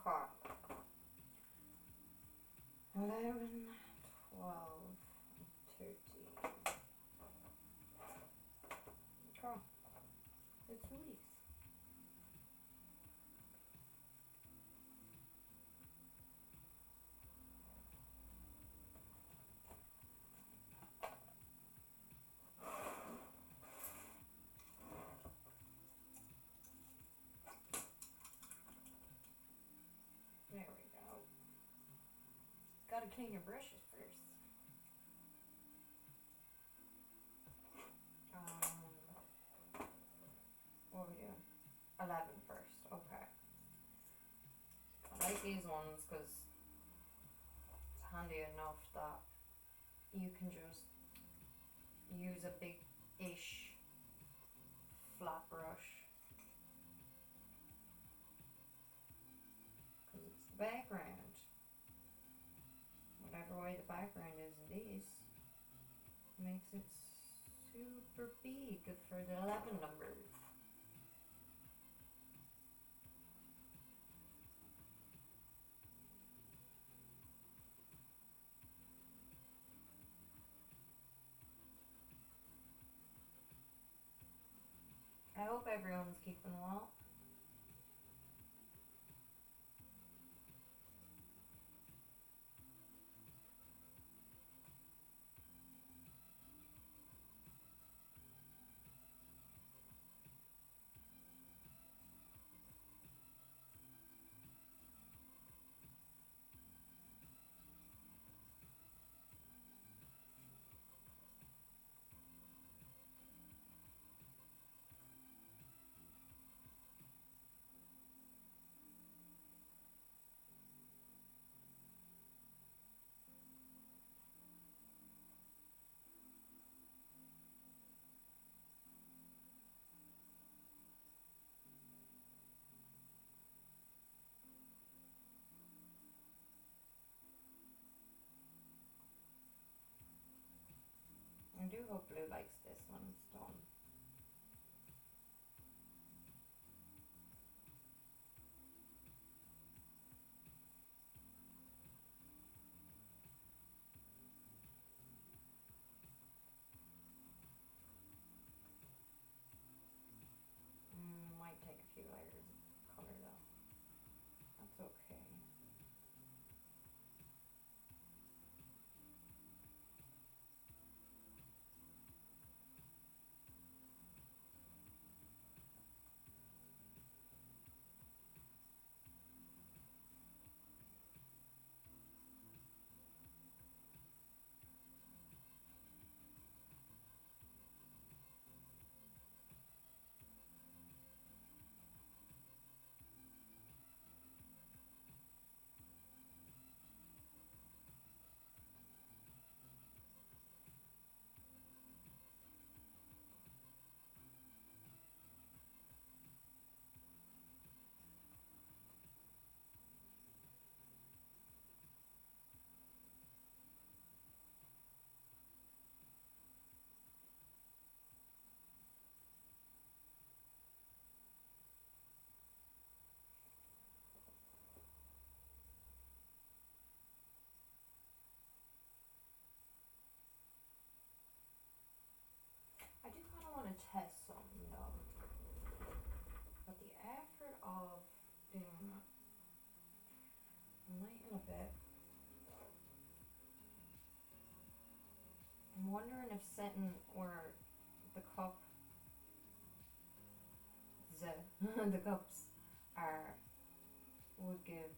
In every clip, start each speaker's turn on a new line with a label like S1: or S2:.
S1: Okay. 11, 12, 13. Okay. Let's release. There we go. Gotta clean your brushes first. What are we doing? 11 first. Okay. I like these ones because it's handy enough that you can just use a big-ish flat brush because it's the background. Whatever way the background is in these makes it super big for the 11 numbers. I hope everyone's keeping well. I do hope Blue likes this when it's done. Might take a few layers of color though. That's okay. I do kind of want to test something though. But the effort of doing that, lighten a bit. I'm wondering if setting where the cup, the cups are, would give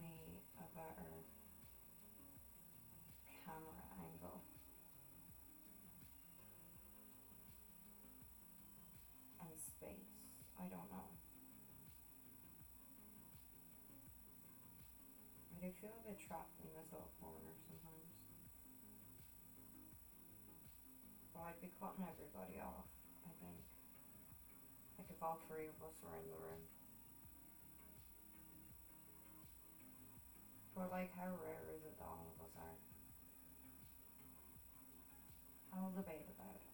S1: me a better camera angle. And space. I don't know. I do feel a bit trapped in this little corner sometimes. But I'd be cutting everybody off, I think. Like if all three of us were in the room. But like how rare is it that all of us are? I'll debate about it.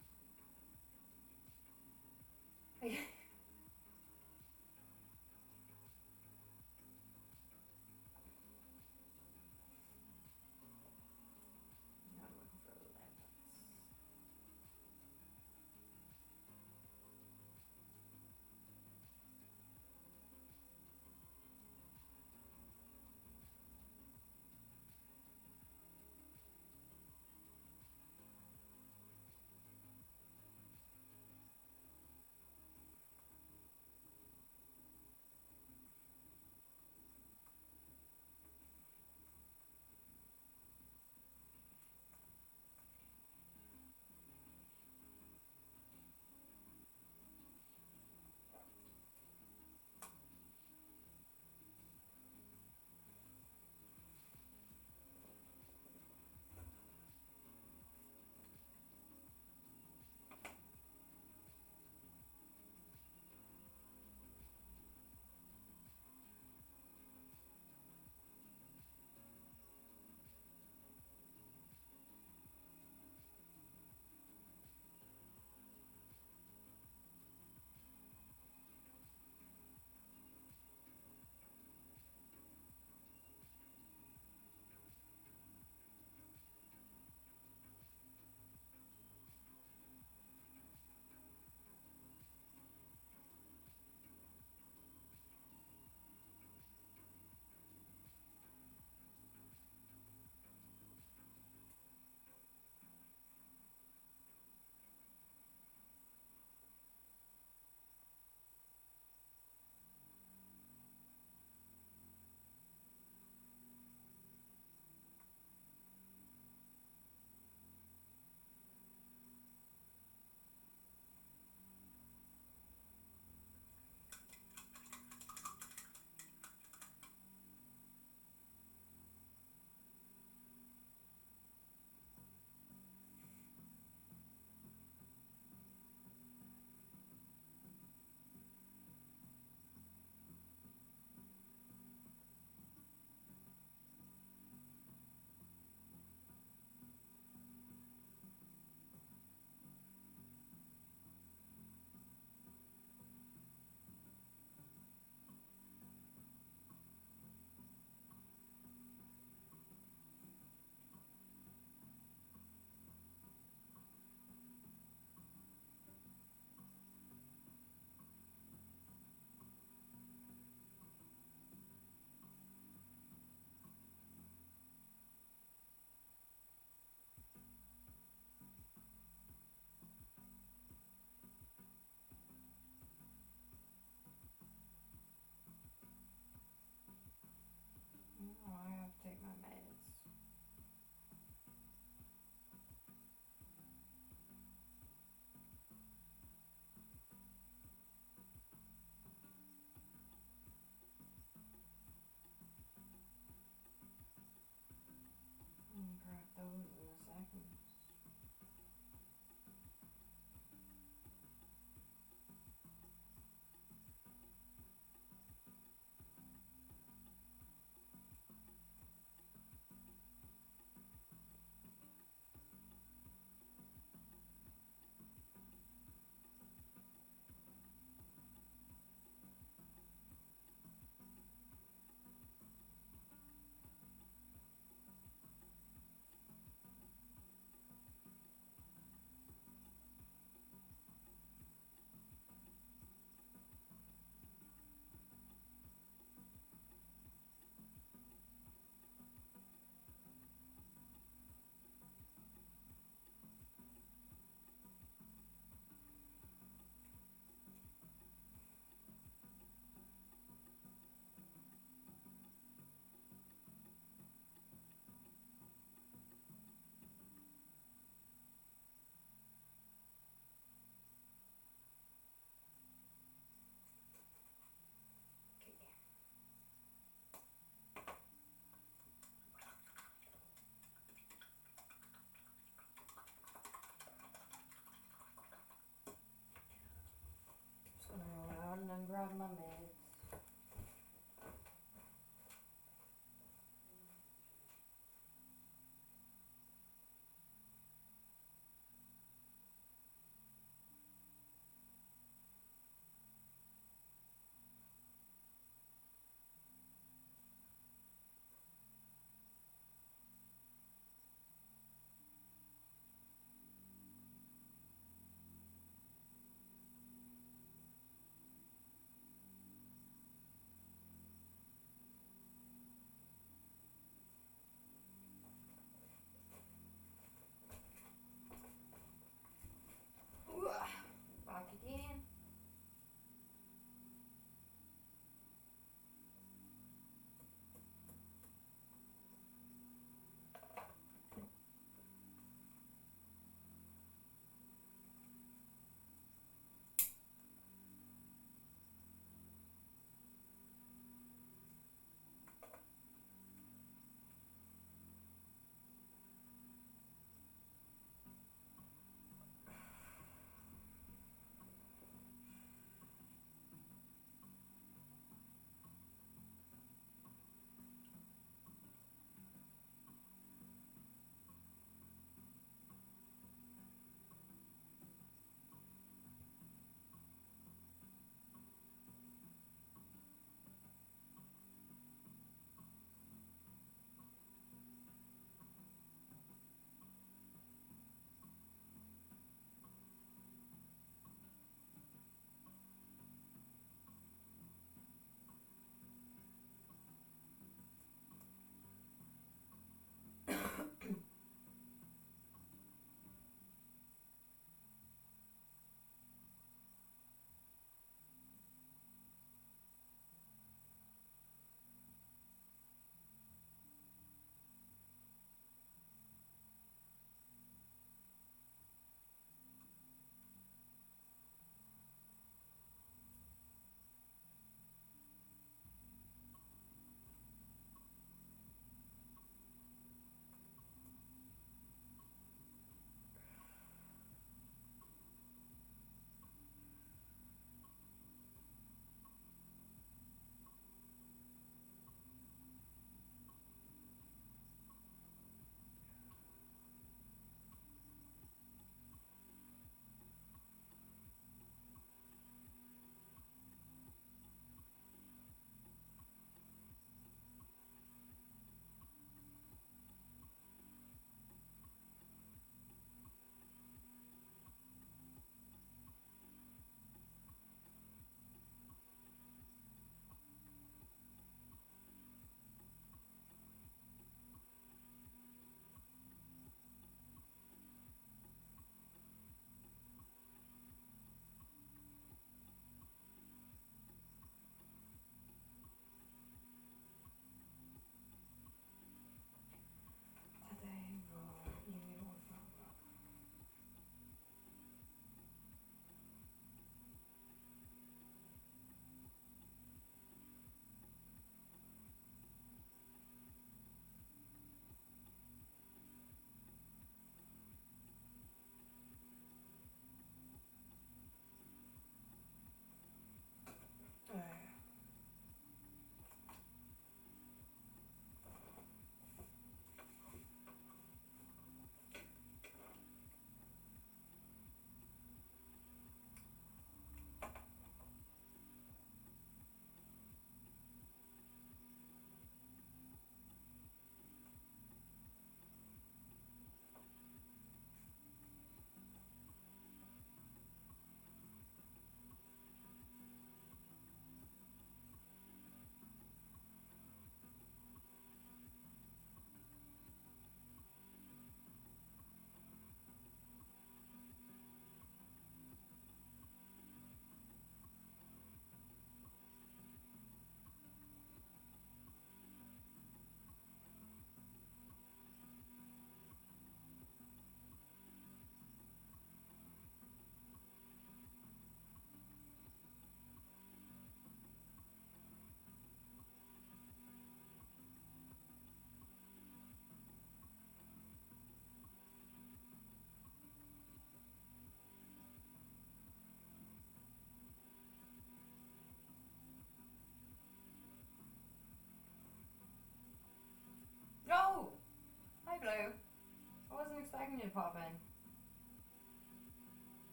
S1: expecting you to pop in.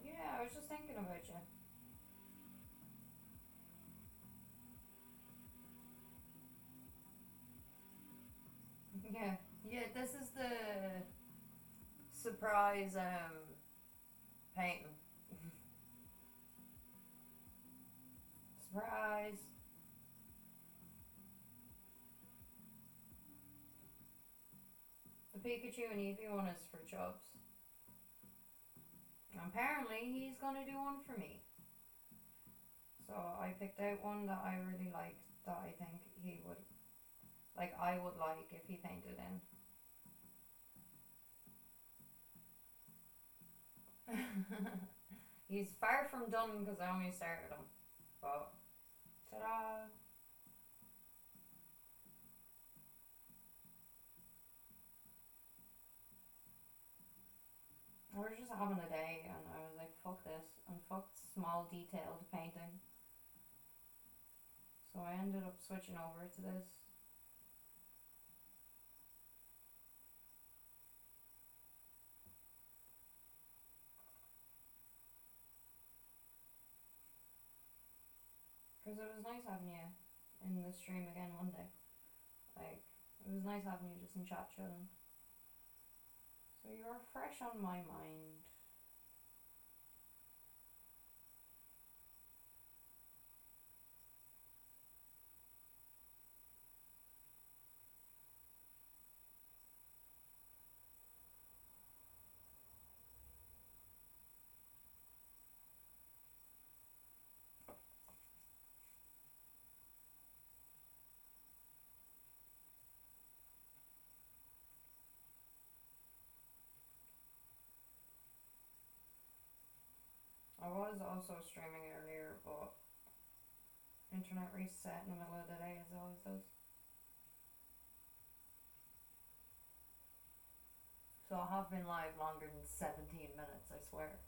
S1: Yeah, I was just thinking about you. Yeah, yeah. This is the surprise painting. Surprise. The Pikachu and Eevee one is for Chubbs. Apparently, he's gonna do one for me. So I picked out one that I really liked that I think he would like. I would like if he painted in. He's far from done because I only started him. But ta-da! I was just having a day and I was like, fuck this and fuck small detailed painting. So I ended up switching over to this. Because it was nice having you in the stream again one day. Like, it was nice having you just in chat chilling. So you're fresh on my mind. I was also streaming earlier, but internet reset in the middle of the day as it always does. So I have been live longer than 17 minutes, I swear.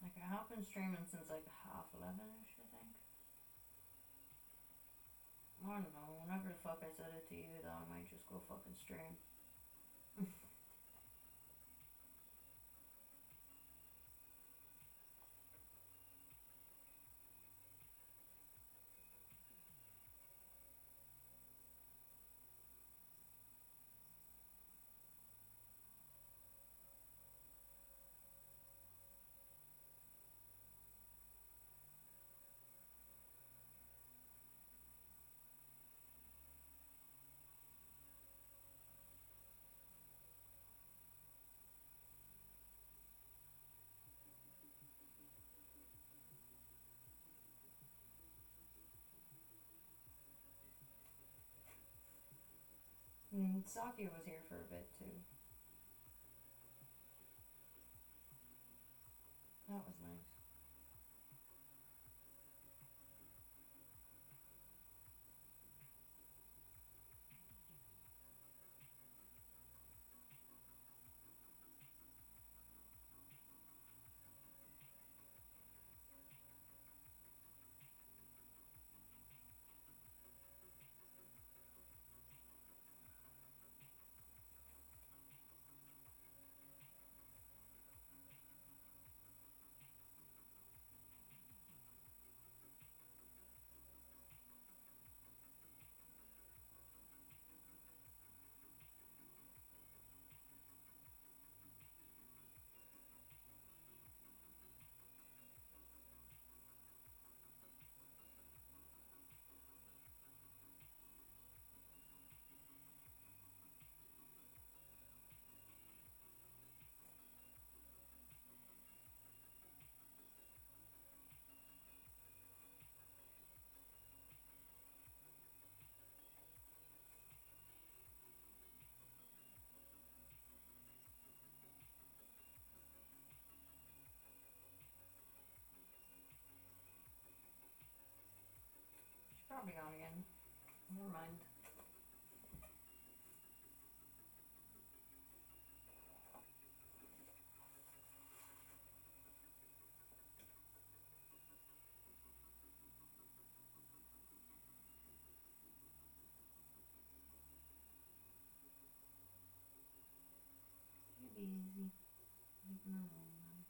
S1: Like, I have been streaming since like 11:30ish, I think. I don't know, whenever the fuck I said it to you, though, I might just go fucking stream. Saki was here for a bit too. That was nice. Never mind. Take it easy. Leaving her alone, man.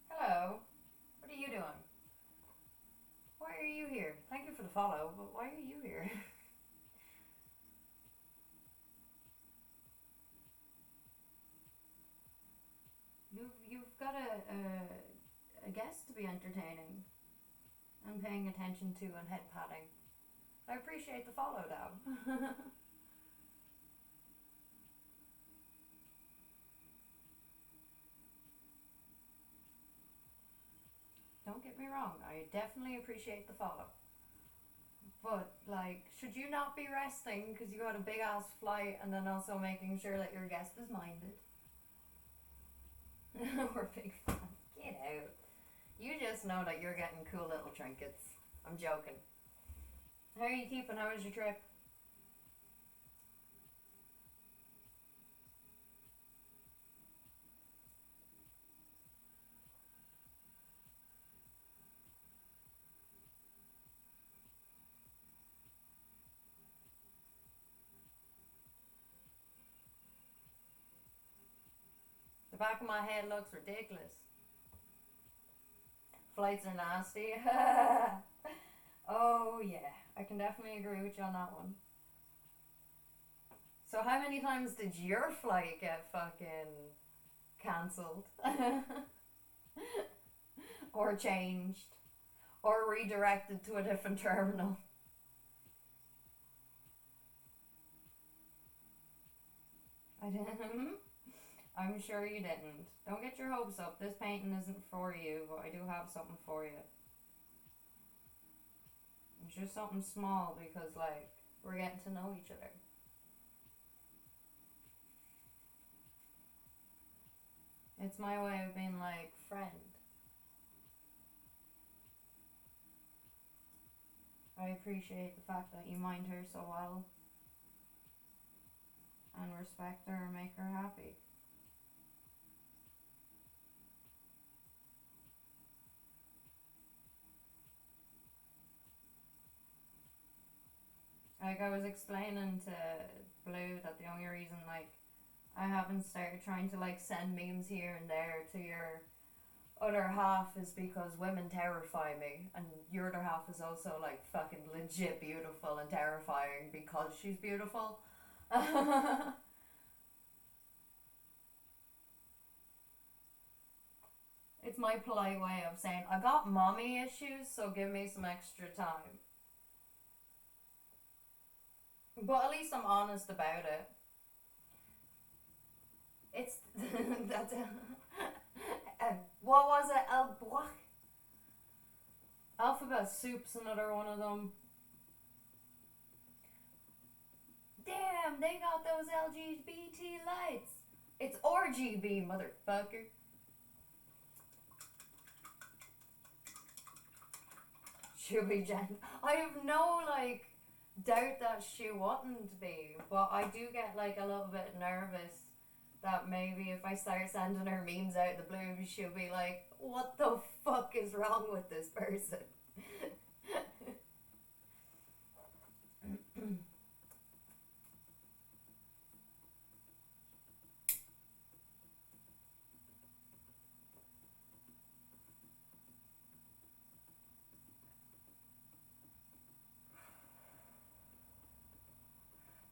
S1: Hello. What are you doing? Why are you here? Thank you for the follow, but why are you here? You've got a guest to be entertaining and paying attention to and head patting. I appreciate the follow, though. Don't get me wrong, I definitely appreciate the follow. But, like, should you not be resting because you got a big ass flight and then also making sure that your guest is minded? We're big fans. Get out. You just know that you're getting cool little trinkets. I'm joking. How are you keeping? How was your trip? The back of my head looks ridiculous. flights are nasty. Oh yeah, I can definitely agree with you on that one. So how many times did your flight get fucking cancelled? Or changed? Or redirected to a different terminal? I didn't. I'm sure you didn't. Don't get your hopes up. This painting isn't for you, but I do have something for you. It's just something small because, like, we're getting to know each other. It's my way of being like, friend. I appreciate the fact that you mind her so well and respect her and make her happy. Like I was explaining to Blue that the only reason like I haven't started trying to like send memes here and there to your other half is because women terrify me, and your other half is also like fucking legit beautiful and terrifying because she's beautiful. It's my polite way of saying I got mommy issues, so give me some extra time. But at least I'm honest about it. It's that's what was it? Alphabet Soup's another one of them. Damn, they got those LGBT lights. It's RGB, motherfucker. She'll be Jen. I have no like doubt that she wouldn't be, but I do get like a little bit nervous that maybe if I start sending her memes out of the blue, she'll be like, "What the fuck is wrong with this person?"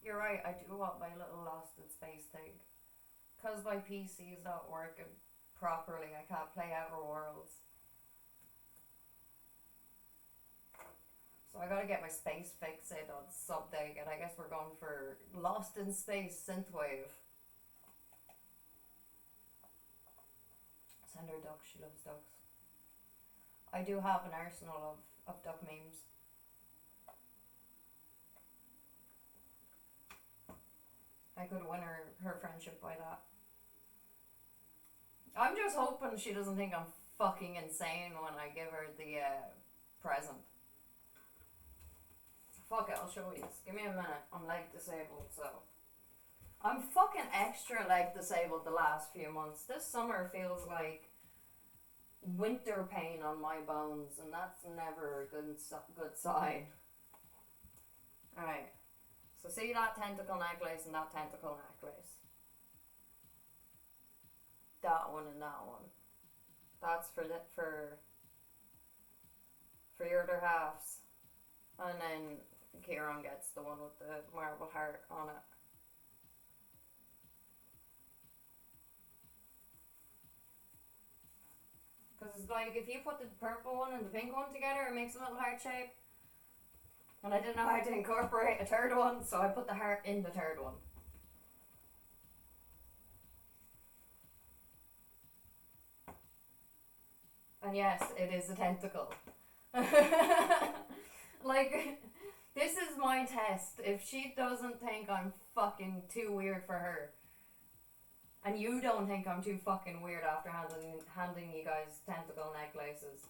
S1: You're right. I do want my little Lost in Space thing. Because my PC is not working properly, I can't play Outer Worlds. So I gotta get my space fixated on something, and I guess we're going for Lost in Space Synthwave. Send her ducks, she loves ducks. I do have an arsenal of duck memes. I could win her friendship by that. I'm just hoping she doesn't think I'm fucking insane when I give her the present. Fuck it, I'll show you. Give me a minute. I'm leg disabled, so. I'm fucking extra leg disabled the last few months. This summer feels like winter pain on my bones, and that's never a good sign. Alright. So see that tentacle necklace and that tentacle necklace? That one and that one. That's for your other halves. And then Kieran gets the one with the marble heart on it. Because it's like if you put the purple one and the pink one together, it makes a little heart shape. And I didn't know how to incorporate a third one, so I put the heart in the third one. And yes, it is a tentacle. Like, this is my test. If she doesn't think I'm fucking too weird for her, and you don't think I'm too fucking weird after handing you guys tentacle necklaces,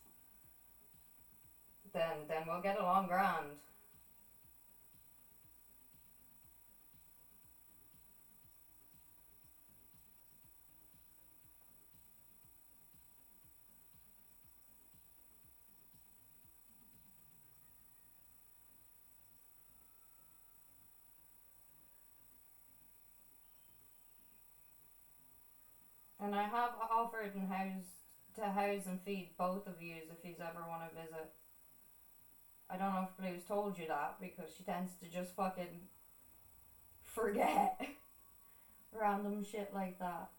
S1: then we'll get along grand. And I have offered and housed to house and feed both of yous if yous ever want to visit. I don't know if Blue's told you that because she tends to just fucking forget random shit like that.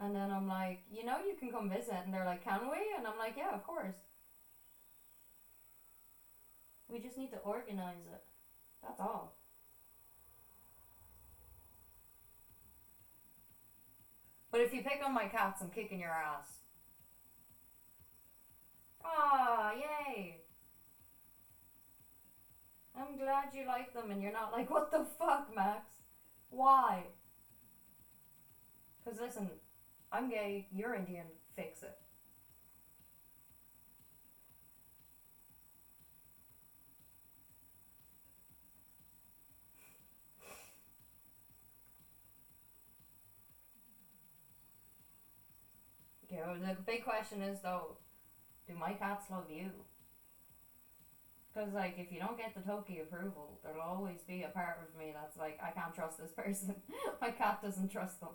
S1: And then I'm like, you know, you can come visit. And they're like, can we? And I'm like, yeah, of course. We just need to organize it. That's all. But if you pick on my cats, I'm kicking your ass. Ah, yay. I'm glad you like them and you're not like, what the fuck, Max? Why? Because listen, I'm gay, you're Indian, fix it. Okay, well, the big question is though, do my cats love you? Because, like, if you don't get the Toki approval, there'll always be a part of me that's like, I can't trust this person. My cat doesn't trust them.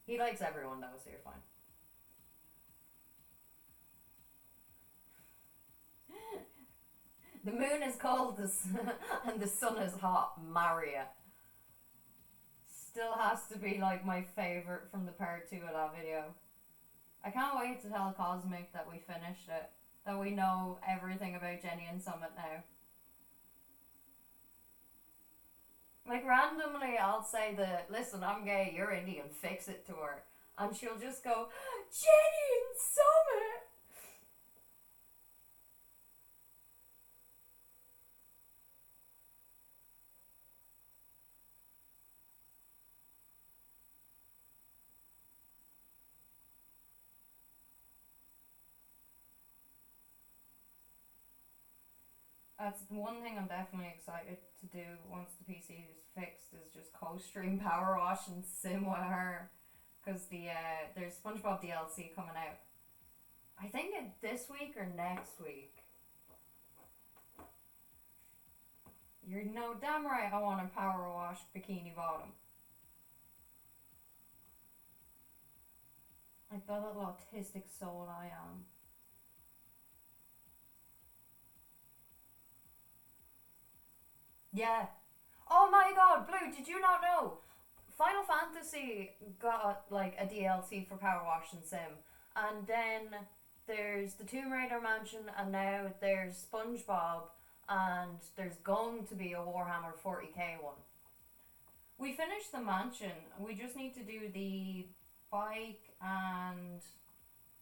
S1: He likes everyone though, so you're fine. The moon is cold and the sun is hot. Maria. Still has to be like my favourite from the part 2 of that video. I can't wait to tell Cosmic that we finished it. That we know everything about Jenny and Summit now. Like randomly I'll say listen, I'm gay, you're Indian, fix it to her. And she'll just go, Jenny and Summit! That's one thing I'm definitely excited to do once the PC is fixed is just co-stream Power Wash and sim with her. Because there's SpongeBob DLC coming out. I think this week or next week. You're no damn right I want a Power Wash Bikini Bottom. Like the little autistic soul I am. Yeah. Oh my god, Blue, did you not know? Final Fantasy got like a DLC for Power Wash and Sim. And then there's the Tomb Raider mansion and now there's SpongeBob and there's going to be a Warhammer 40k one. We finished the mansion. We just need to do the bike and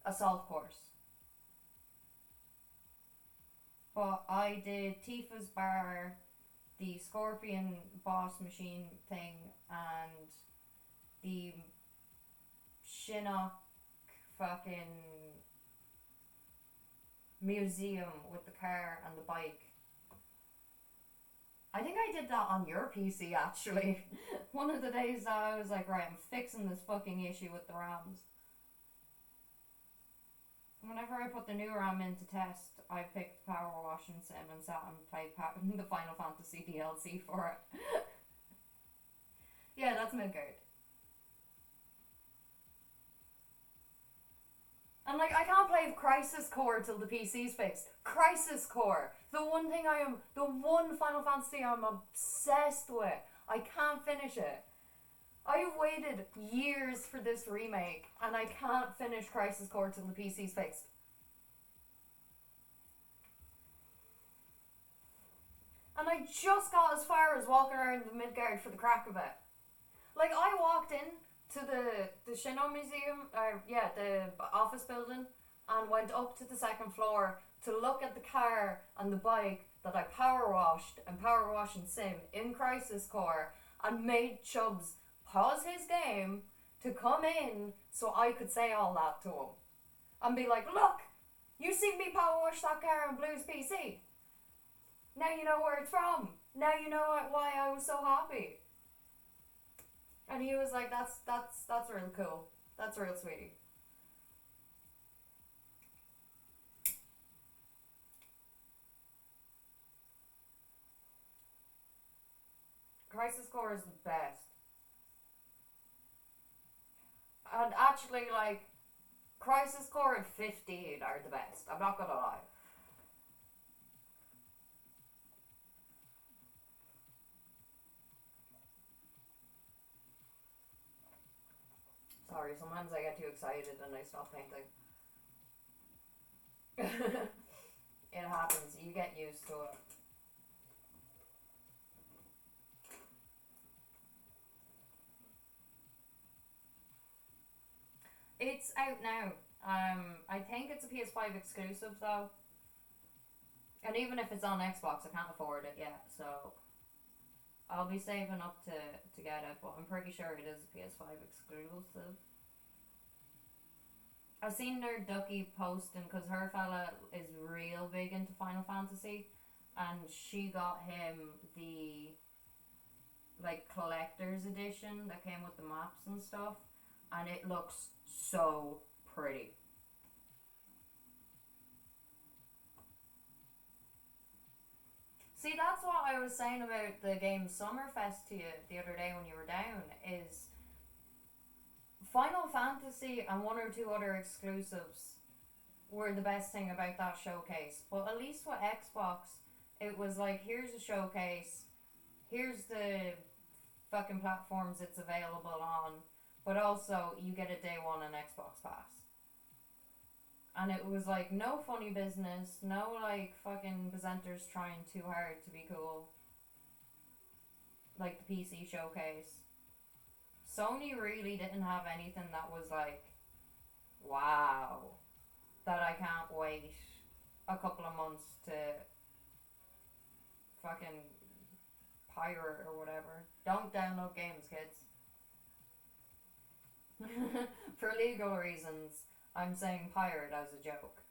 S1: assault course. But I did Tifa's bar, the Scorpion boss machine thing, and the Shinnok fucking museum with the car and the bike. I think I did that on your PC actually. One of the days I was like, right, I'm fixing this fucking issue with the RAMs. Whenever I put the new RAM into test, I picked Power Wash and Sim and sat and played the Final Fantasy DLC for it. Yeah, that's Midgard. And like, I can't play Crisis Core till the PC's fixed. Crisis Core! The one Final Fantasy I'm obsessed with. I can't finish it. I've waited years for this remake, and I can't finish Crisis Core till the PC's fixed. And I just got as far as walking around the Midgard for the crack of it. Like, I walked in to the Shinno Museum, the office building, and went up to the second floor to look at the car and the bike that I power washed and power wash and sim in Crisis Core, and made Chubbs pause his game to come in so I could say all that to him. And be like, look, you see me power wash that car on Blue's PC. Now you know where it's from. Now you know why I was so happy. And he was like, that's real cool. That's real sweetie. Crisis Core is the best. And actually, like, Crisis Core at 15 are the best. I'm not gonna lie. Sorry, sometimes I get too excited and I stop painting. It happens. You get used to it. It's out now. I think it's a PS5 exclusive though. And even if it's on Xbox, I can't afford it yet, so I'll be saving up to get it, but I'm pretty sure it is a PS5 exclusive. I've seen Nerd Ducky posting because her fella is real big into Final Fantasy, and she got him the like collector's edition that came with the maps and stuff, and it looks so pretty. See, that's what I was saying about the game Summerfest to you the other day when you were down, is Final Fantasy and one or two other exclusives were the best thing about that showcase. But at least with Xbox, it was like, here's a showcase, here's the fucking platforms it's available on, but also you get a day one on Xbox Pass. And it was like no funny business, no like fucking presenters trying too hard to be cool. Like the PC showcase. Sony really didn't have anything that was like, wow, that I can't wait a couple of months to fucking pirate or whatever. Don't download games, kids. For legal reasons, I'm saying pirate as a joke.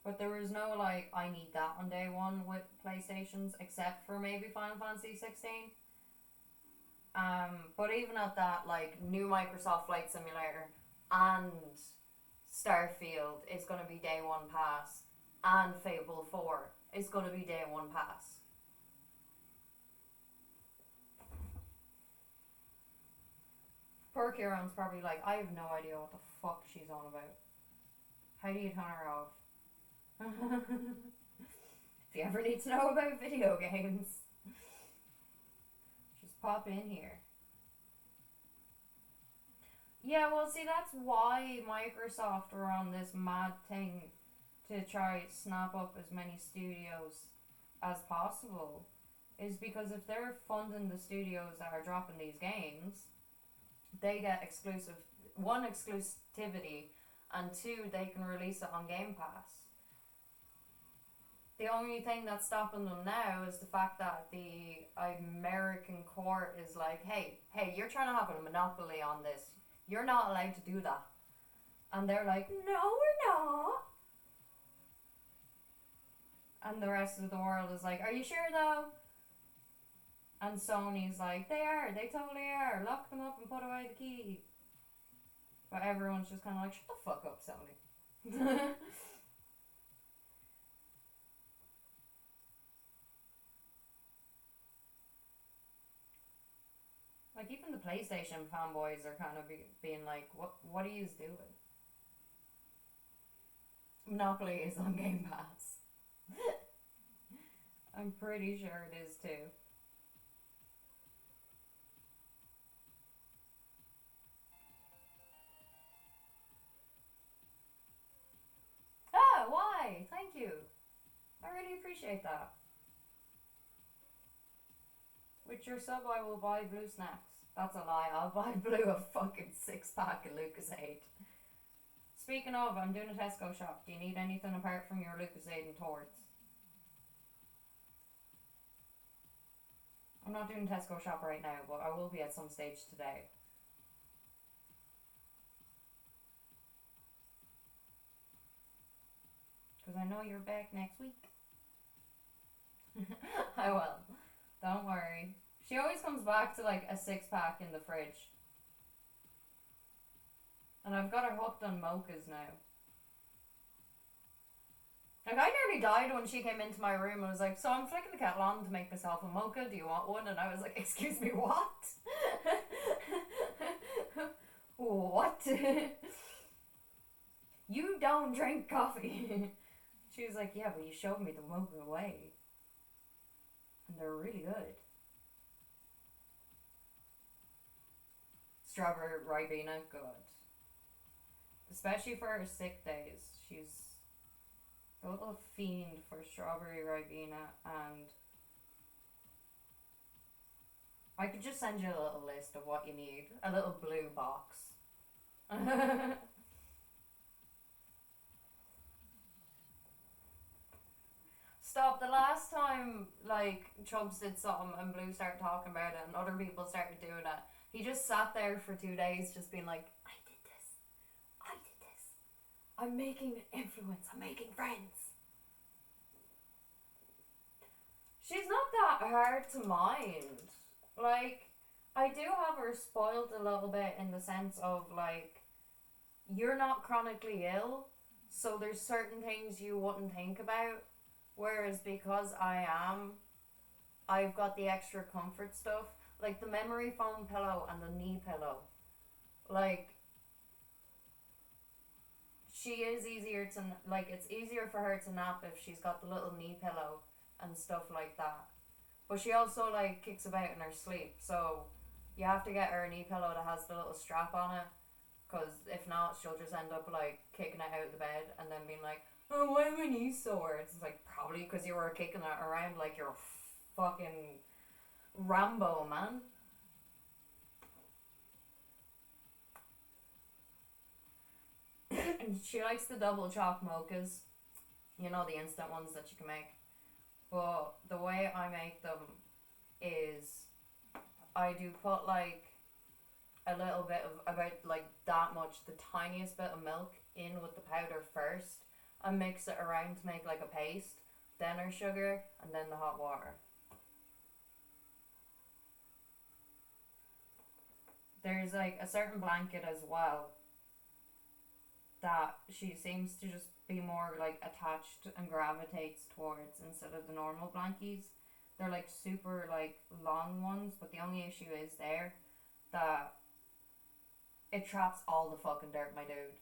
S1: But there was no like, I need that on day one with PlayStations, except for maybe Final Fantasy 16. But even at that, like, new Microsoft Flight Simulator and Starfield is going to be day one pass, and Fable 4 is going to be day one pass. Poor Kieran's probably like, I have no idea what the fuck she's on about. How do you turn her off? If you ever need to know about video games, just pop in here. Yeah, well, see, that's why Microsoft are on this mad thing to try snap up as many studios as possible. Is because if they're funding the studios that are dropping these games, they get exclusivity, and two, they can release it on Game Pass. The only thing that's stopping them now is the fact that the American court is like, hey, you're trying to have a monopoly on this. You're not allowed to do that. And they're like, no, we're not. And the rest of the world is like, are you sure though? And Sony's like, they totally are. Lock them up and put away the key. But everyone's just kind of like, shut the fuck up, Sony. Like, even the PlayStation fanboys are kind of being like, what are you doing? Monopoly is on Game Pass. I'm pretty sure it is too. Ah, why? Thank you. I really appreciate that. With your sub, I will buy blue snacks. That's a lie. I'll buy blue a fucking 6-pack of Lucasade. Speaking of, I'm doing a Tesco shop. Do you need anything apart from your Lucasade and Torts? I'm not doing a Tesco shop right now, but I will be at some stage today. Because I know you're back next week. I will. Don't worry. She always comes back to like a 6-pack in the fridge. And I've got her hooked on mochas now. Like, I nearly died when she came into my room and was like, so I'm flicking the kettle on to make myself a mocha. Do you want one? And I was like, excuse me, what? what? You don't drink coffee. She was like, yeah, but you showed me the Milky Way. And they're really good. Strawberry Ribena, good. Especially for her sick days. She's a little fiend for strawberry Ribena, and I could just send you a little list of what you need. A little blue box. Stop. The last time, like, Chubs did something and Blue started talking about it and other people started doing it, he just sat there for 2 days just being like, I did this. I did this. I'm making an influence. I'm making friends. She's not that hard to mind. Like, I do have her spoiled a little bit in the sense of, like, you're not chronically ill, so there's certain things you wouldn't think about. Whereas because I am, I've got the extra comfort stuff. Like the memory foam pillow and the knee pillow. Like, she is easier to, like, it's easier for her to nap if she's got the little knee pillow and stuff like that. But she also, like, kicks about in her sleep. So you have to get her a knee pillow that has the little strap on it. Because if not, she'll just end up, like, kicking it out of the bed and then being like, oh, why are my knees sore? It's like, probably because you were kicking it around like you're fucking Rambo, man. And she likes the double choc mochas. You know, the instant ones that you can make. But the way I make them is I do put, like, a little bit of, about, like, that much, the tiniest bit of milk in with the powder first. And mix it around to make like a paste, then our sugar, and then the hot water. There's like a certain blanket as well that she seems to just be more like attached and gravitates towards instead of the normal blankies. They're like super like long ones, but the only issue is there that it traps all the fucking dirt, my dude.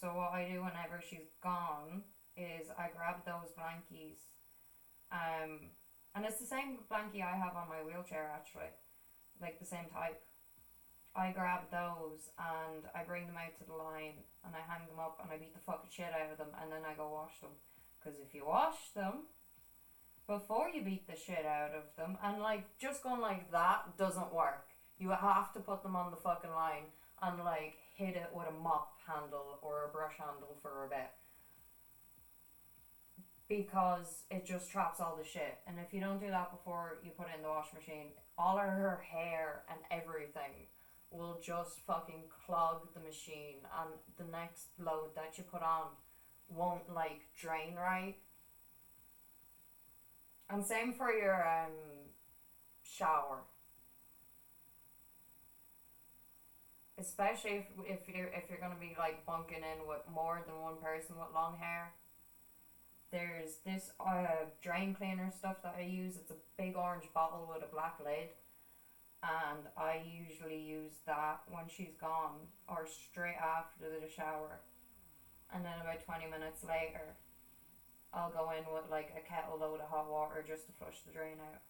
S1: So what I do whenever she's gone is I grab those blankies, and it's the same blankie I have on my wheelchair actually, like the same type. I grab those and I bring them out to the line and I hang them up and I beat the fucking shit out of them and then I go wash them. Because if you wash them before you beat the shit out of them, and like just going like that doesn't work. You have to put them on the fucking line and like hit it with a mop handle or a brush handle for a bit, because it just traps all the shit. And if you don't do that before you put it in the washing machine, all of her hair and everything will just fucking clog the machine, and the next load that you put on won't like drain right. And same for your shower. Especially if you're gonna be like bunking in with more than one person with long hair. There's this drain cleaner stuff that I use. It's a big orange bottle with a black lid, and I usually use that when she's gone or straight after the shower. And then about 20 minutes later, I'll go in with like a kettle load of hot water just to flush the drain out.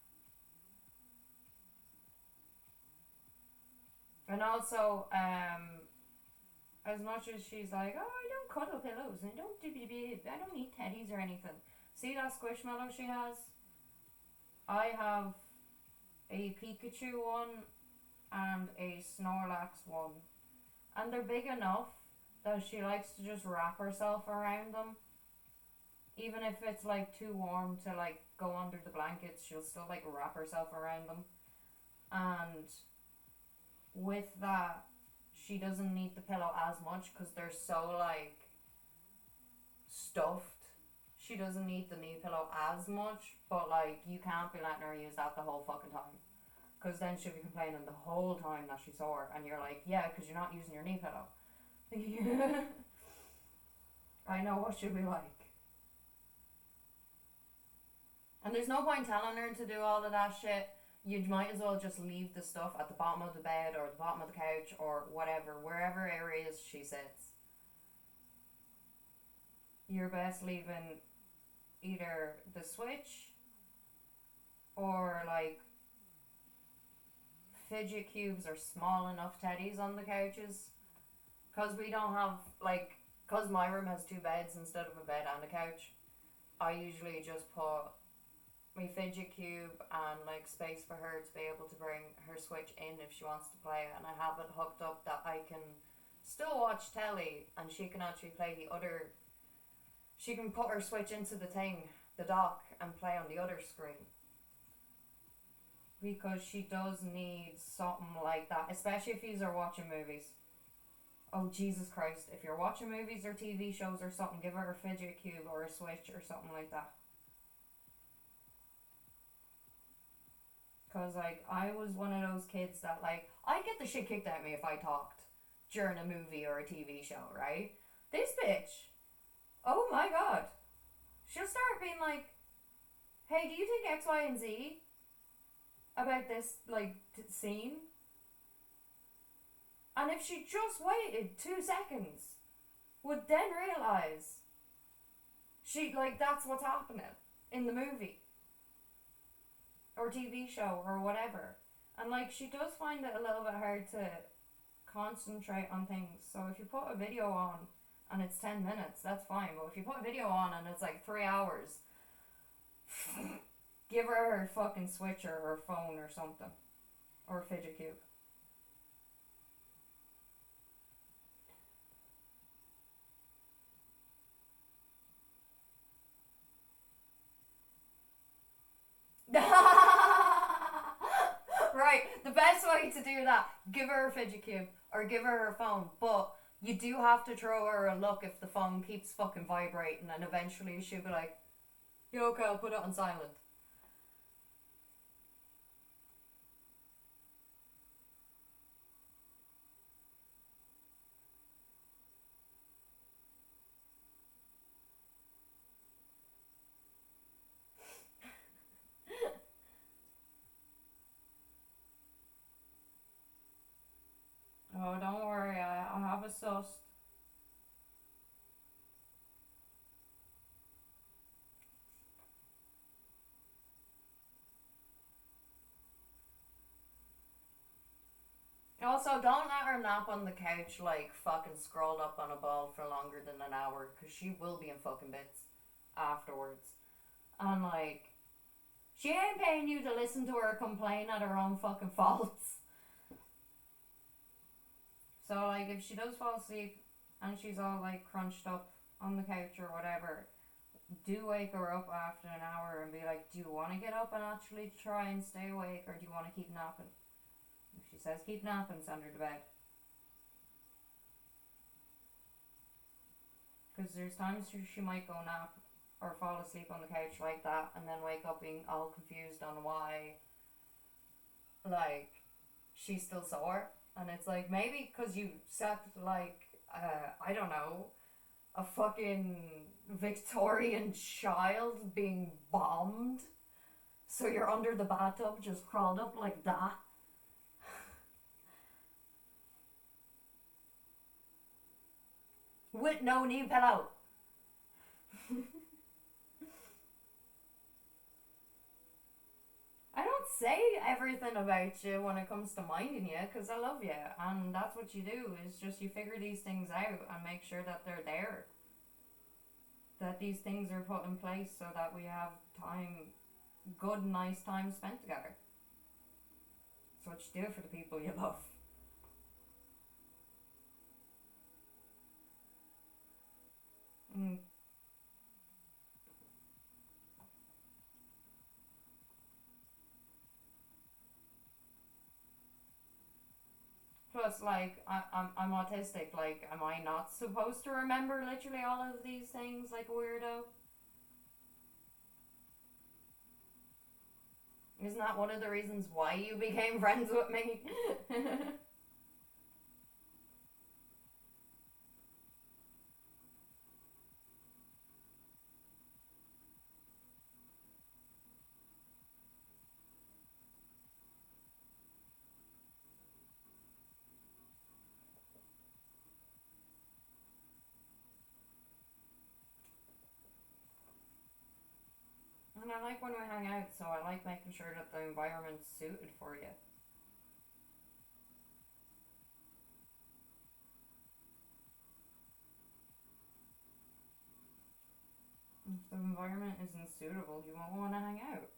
S1: And also, as much as she's like, oh, I don't cuddle pillows, and I don't eat teddies or anything. See that squishmallow she has? I have a Pikachu one and a Snorlax one. And they're big enough that she likes to just wrap herself around them. Even if it's like too warm to like go under the blankets, she'll still like wrap herself around them. And with that, she doesn't need the pillow as much because they're so like stuffed. She doesn't need the knee pillow as much, but like you can't be letting her use that the whole fucking time, because then she'll be complaining the whole time that she's sore, and you're like, yeah, because you're not using your knee pillow. I know what she'll be like. And there's no point telling her to do all of that shit, You might as well just leave the stuff at the bottom of the bed or the bottom of the couch or whatever, wherever areas she sits. You're best leaving either the switch or like fidget cubes or small enough teddies on the couches. Because we don't have, like, because my room has two beds instead of a bed and a couch, I usually just put my fidget cube and like space for her to be able to bring her switch in if she wants to play it, and I have it hooked up that I can still watch telly and she can actually play the other. She can put her switch into the thing, the dock, and play on the other screen. Because she does need something like that, especially if you are watching movies. Oh, Jesus Christ. If you're watching movies or TV shows or something, give her a fidget cube or a switch or something like that. Because, like, I was one of those kids that, like, I'd get the shit kicked out of me if I talked during a movie or a TV show, right? This bitch, oh my god. She'll start being like, hey, do you think X, Y, and Z about this, like, scene? And if she just waited 2 seconds, would then realise that's what's happening in the movie or TV show or whatever. And like, she does find it a little bit hard to concentrate on things. So if you put a video on and it's 10 minutes, that's fine. But if you put a video on and it's like 3 hours, give her her fucking switch or her phone or something, or a fidget cube. Right, the best way to do that, give her a fidget cube or give her her phone, but you do have to throw her a look if the phone keeps fucking vibrating, and eventually she'll be like, yeah, okay, I'll put it on silent. Oh, don't worry, I have a sus. Also, don't let her nap on the couch like fucking scrolled up on a ball for longer than an hour, because she will be in fucking bits afterwards. And like, she ain't paying you to listen to her complain at her own fucking faults. So like, if she does fall asleep and she's all like crunched up on the couch or whatever, do wake her up after an hour and be like, do you want to get up and actually try and stay awake, or do you want to keep napping? If she says keep napping, send her to bed. Because there's times she might go nap or fall asleep on the couch like that and then wake up being all confused on why, like, she's still sore. And it's like, maybe because you set, like, I don't know, a fucking Victorian child being bombed. So you're under the bathtub just crawled up like that. With no knee pillow. I don't say everything about you when it comes to minding you, because I love you, and that's what you do, is just you figure these things out and make sure that they're there. That these things are put in place so that we have time, good, nice time spent together. It's what you do for the people you love. Mm. Plus, like, I'm autistic. Like, am I not supposed to remember literally all of these things like a weirdo? Isn't that one of the reasons why you became friends with me? And I like when we hang out, so I like making sure that the environment's suited for you. If the environment isn't suitable, you won't want to hang out.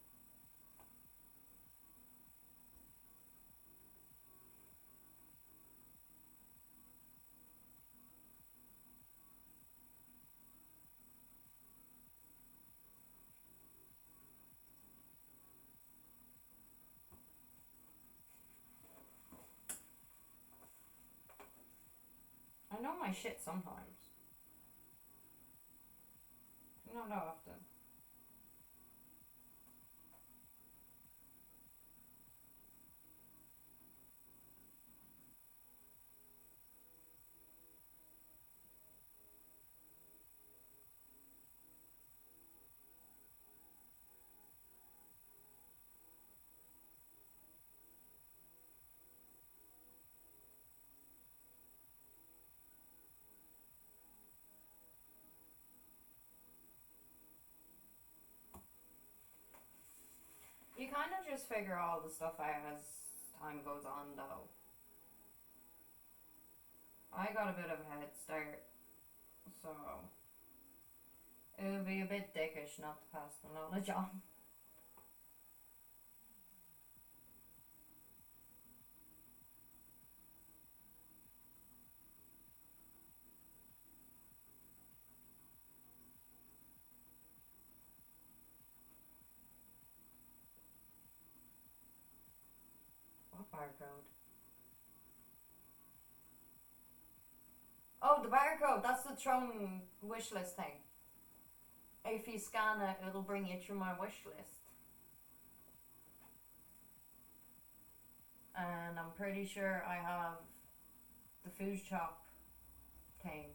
S1: I know my shit sometimes. Not often. You kind of just figure all the stuff out as time goes on, though. I got a bit of a head start, so it would be a bit dickish not to pass the knowledge on. What barcode? Oh, the barcode. That's the Tron wishlist thing. If you scan it, it'll bring you through my wish list. And I'm pretty sure I have the food shop thing.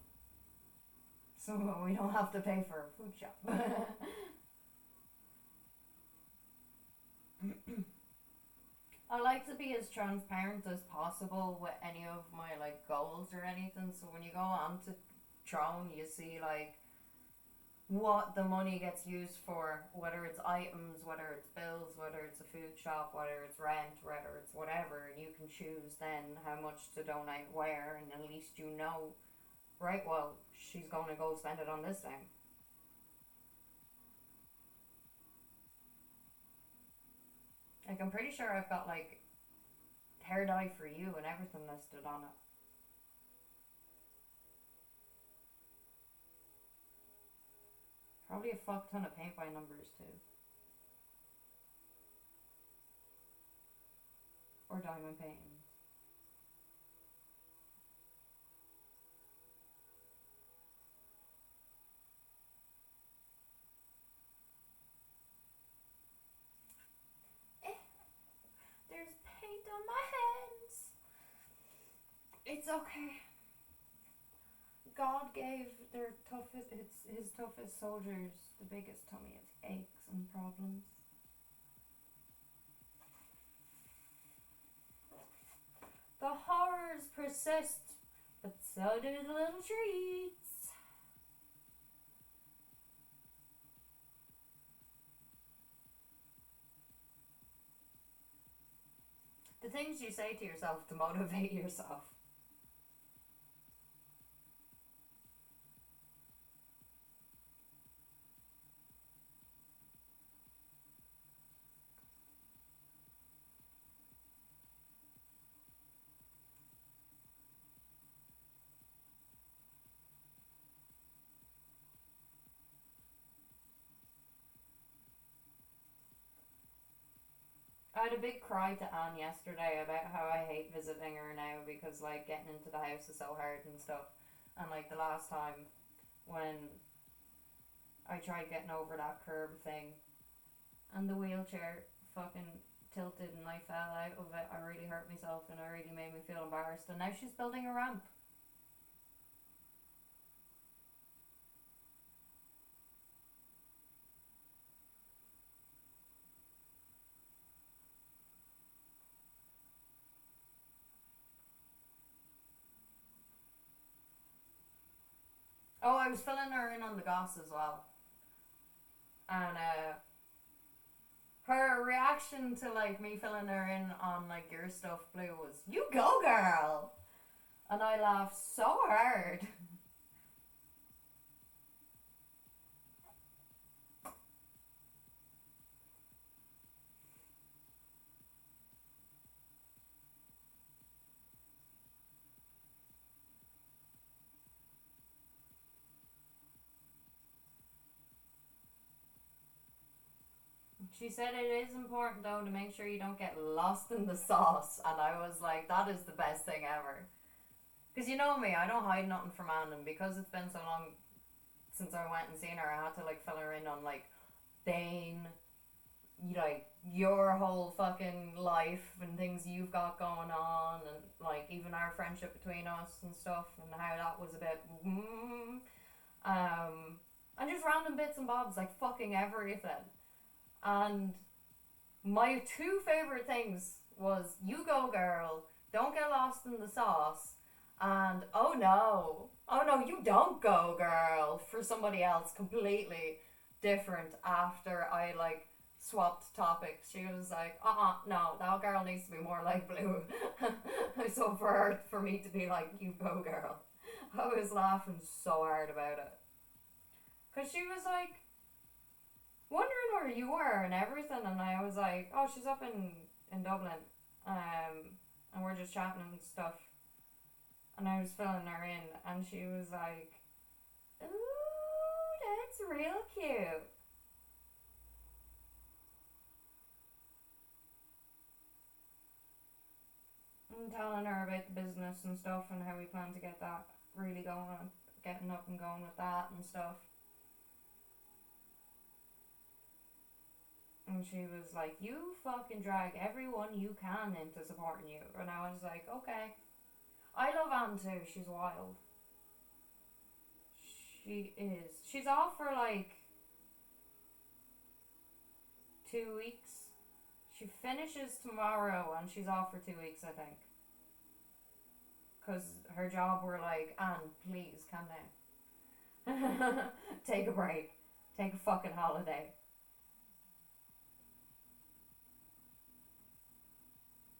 S1: So we don't have to pay for a food shop. I like to be as transparent as possible with any of my like goals or anything. So when you go on to Tron, you see like what the money gets used for, whether it's items, whether it's bills, whether it's a food shop, whether it's rent, whether it's whatever, and you can choose then how much to donate where, and at least you know, right, well, she's going to go spend it on this thing. Like, I'm pretty sure I've got like hair dye for you and everything listed on it. Probably a fuck ton of paint by numbers too. Or diamond paintings. Eh, there's paint on my hands. It's okay. God gave their toughest, his toughest soldiers the biggest tummy aches and problems. The horrors persist, but so do the little treats. The things you say to yourself to motivate yourself. I had a big cry to Anne yesterday about how I hate visiting her now because like getting into the house is so hard and stuff. And like the last time when I tried getting over that curb thing and the wheelchair fucking tilted and I fell out of it, I really hurt myself and it really made me feel embarrassed. And now she's building a ramp. Oh, I was filling her in on the goss as well. And Her reaction to like me filling her in on like your stuff, Blue, was "You go, girl," and I laughed so hard. She said it is important though to make sure you don't get lost in the sauce, and I was like, that is the best thing ever. Because you know me, I don't hide nothing from Anne, and because it's been so long since I went and seen her, I had to like fill her in on like Bane, like your whole fucking life and things you've got going on, and like even our friendship between us and stuff, and how that was a bit, and just random bits and bobs, like fucking everything. And my two favorite things was "You go, girl," "Don't get lost in the sauce," and oh no, you don't go, girl," for somebody else completely different after I like swapped topics. She was like, no, that girl needs to be more like Blue. So for me to be like, "You go, girl," I was laughing so hard about it. Because she was like, wondering where you were and everything, and I was like, "Oh, she's up in Dublin, and we're just chatting and stuff." And I was filling her in, and she was like, "Ooh, that's real cute." And telling her about the business and stuff and how we plan to get that really going, getting up and going with that and stuff. And she was like, "You fucking drag everyone you can into supporting you." And I was like, "Okay." I love Anne too. She's wild. She is. She's off for like 2 weeks. She finishes tomorrow and she's off for 2 weeks, I think. Because her job were like, "Anne, please calm down. Take a break. Take a fucking holiday."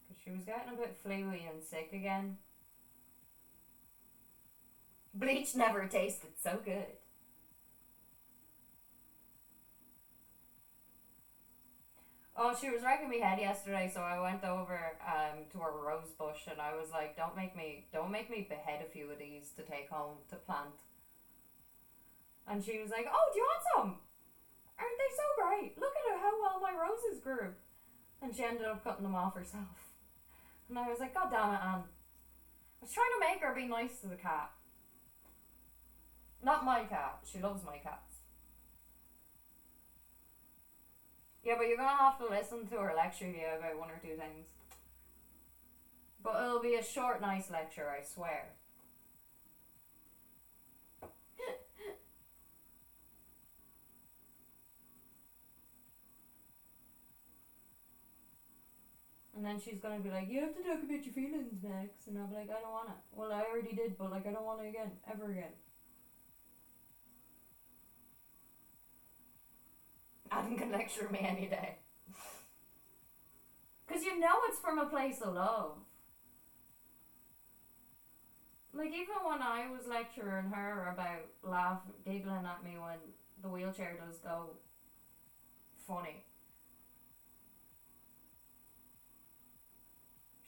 S1: Because she was getting a bit fluey and sick again. Bleach never tasted so good. Oh, she was wrecking me head yesterday, so I went over to her rose bush and I was like, don't make me behead a few of these to take home to plant." And she was like, "Oh, do you want some? Aren't they so great? Look at how well my roses grew." And she ended up cutting them off herself. And I was like, "God damn it, Anne." I was trying to make her be nice to the cat. Not my cat. She loves my cats. Yeah, but you're gonna have to listen to her lecture you about one or two things. But it'll be a short, nice lecture, I swear. And then she's gonna be like, "You have to talk about your feelings, Max." And I'll be like, "I don't wanna." "Well, I already did, but like, I don't wanna again. Ever again." Adam can lecture me any day. Because you know it's from a place of love. Like, even when I was lecturing her about giggling at me when the wheelchair does go funny,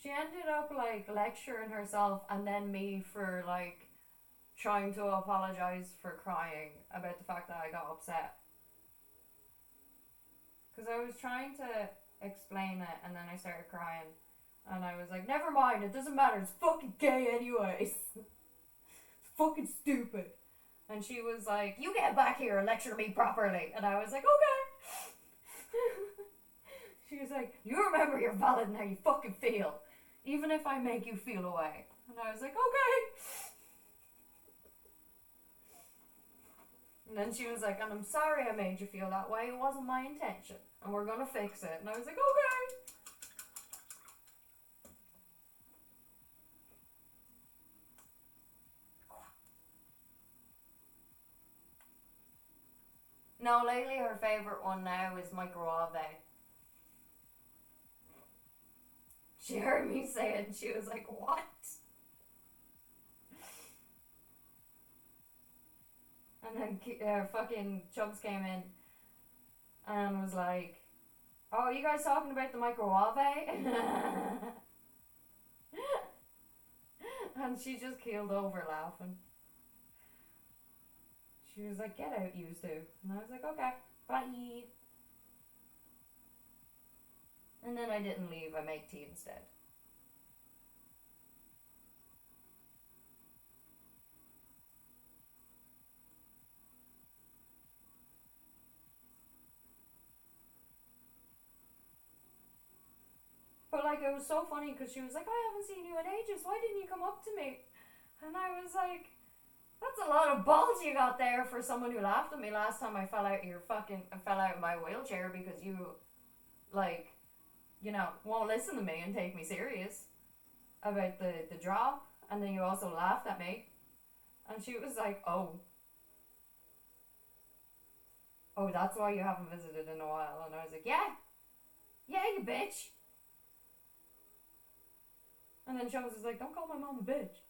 S1: she ended up like lecturing herself and then me for like trying to apologize for crying about the fact that I got upset. Because I was trying to explain it and then I started crying. And I was like, "Never mind, it doesn't matter, it's fucking gay anyways." It's fucking stupid. And she was like, "You get back here and lecture me properly." And I was like, "Okay." She was like, "You remember you're valid and how you fucking feel, even if I make you feel away." And I was like, "Okay." And then she was like, "And I'm sorry I made you feel that way. It wasn't my intention. And we're gonna fix it." And I was like, "Okay." No, lately her favourite one now is microwave. She heard me say it and she was like, what? And then fucking Chubbs came in and was like, oh, you guys talking about the microwave? And she just keeled over laughing. She was like, get out, you two. And I was like, okay, bye. And then I didn't leave, I made tea instead. But like, it was so funny because she was like, I haven't seen you in ages, why didn't you come up to me? And I was like, that's a lot of balls you got there for someone who laughed at me last time I fell out of my wheelchair because you, like, you know, won't listen to me and take me serious about the drop. And then you also laughed at me. And she was like, oh, that's why you haven't visited in a while. And I was like, yeah, you bitch. And then Jones was like, don't call my mom a bitch.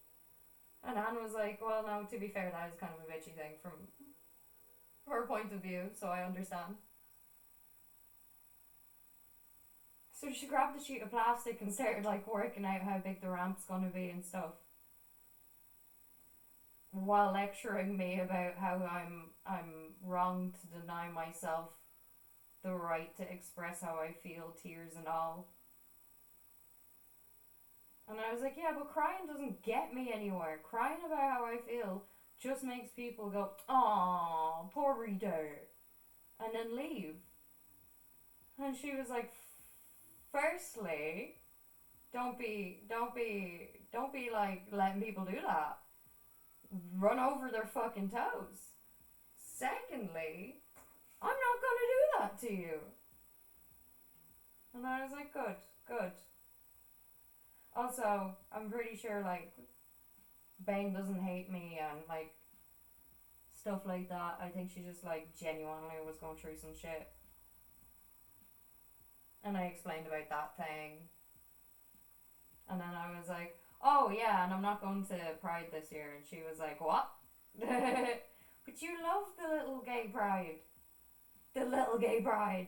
S1: And Anne was like, well, no, to be fair, that is kind of a bitchy thing from her point of view, so I understand. So she grabbed a sheet of plastic and started like working out how big the ramp's gonna be and stuff, while lecturing me about how I'm wrong to deny myself the right to express how I feel, tears and all. And I was like, yeah, but crying doesn't get me anywhere. Crying about how I feel just makes people go, "Aw, poor Rita," and then leave. And she was like, firstly, don't be like letting people do that. Run over their fucking toes. Secondly, I'm not gonna do that to you. And I was like, good. Also, I'm pretty sure, like, Bane doesn't hate me and, like, stuff like that. I think she just, like, genuinely was going through some shit. And I explained about that thing. And then I was like, oh, yeah, and I'm not going to Pride this year. And she was like, what? But you love the little gay pride. The little gay pride.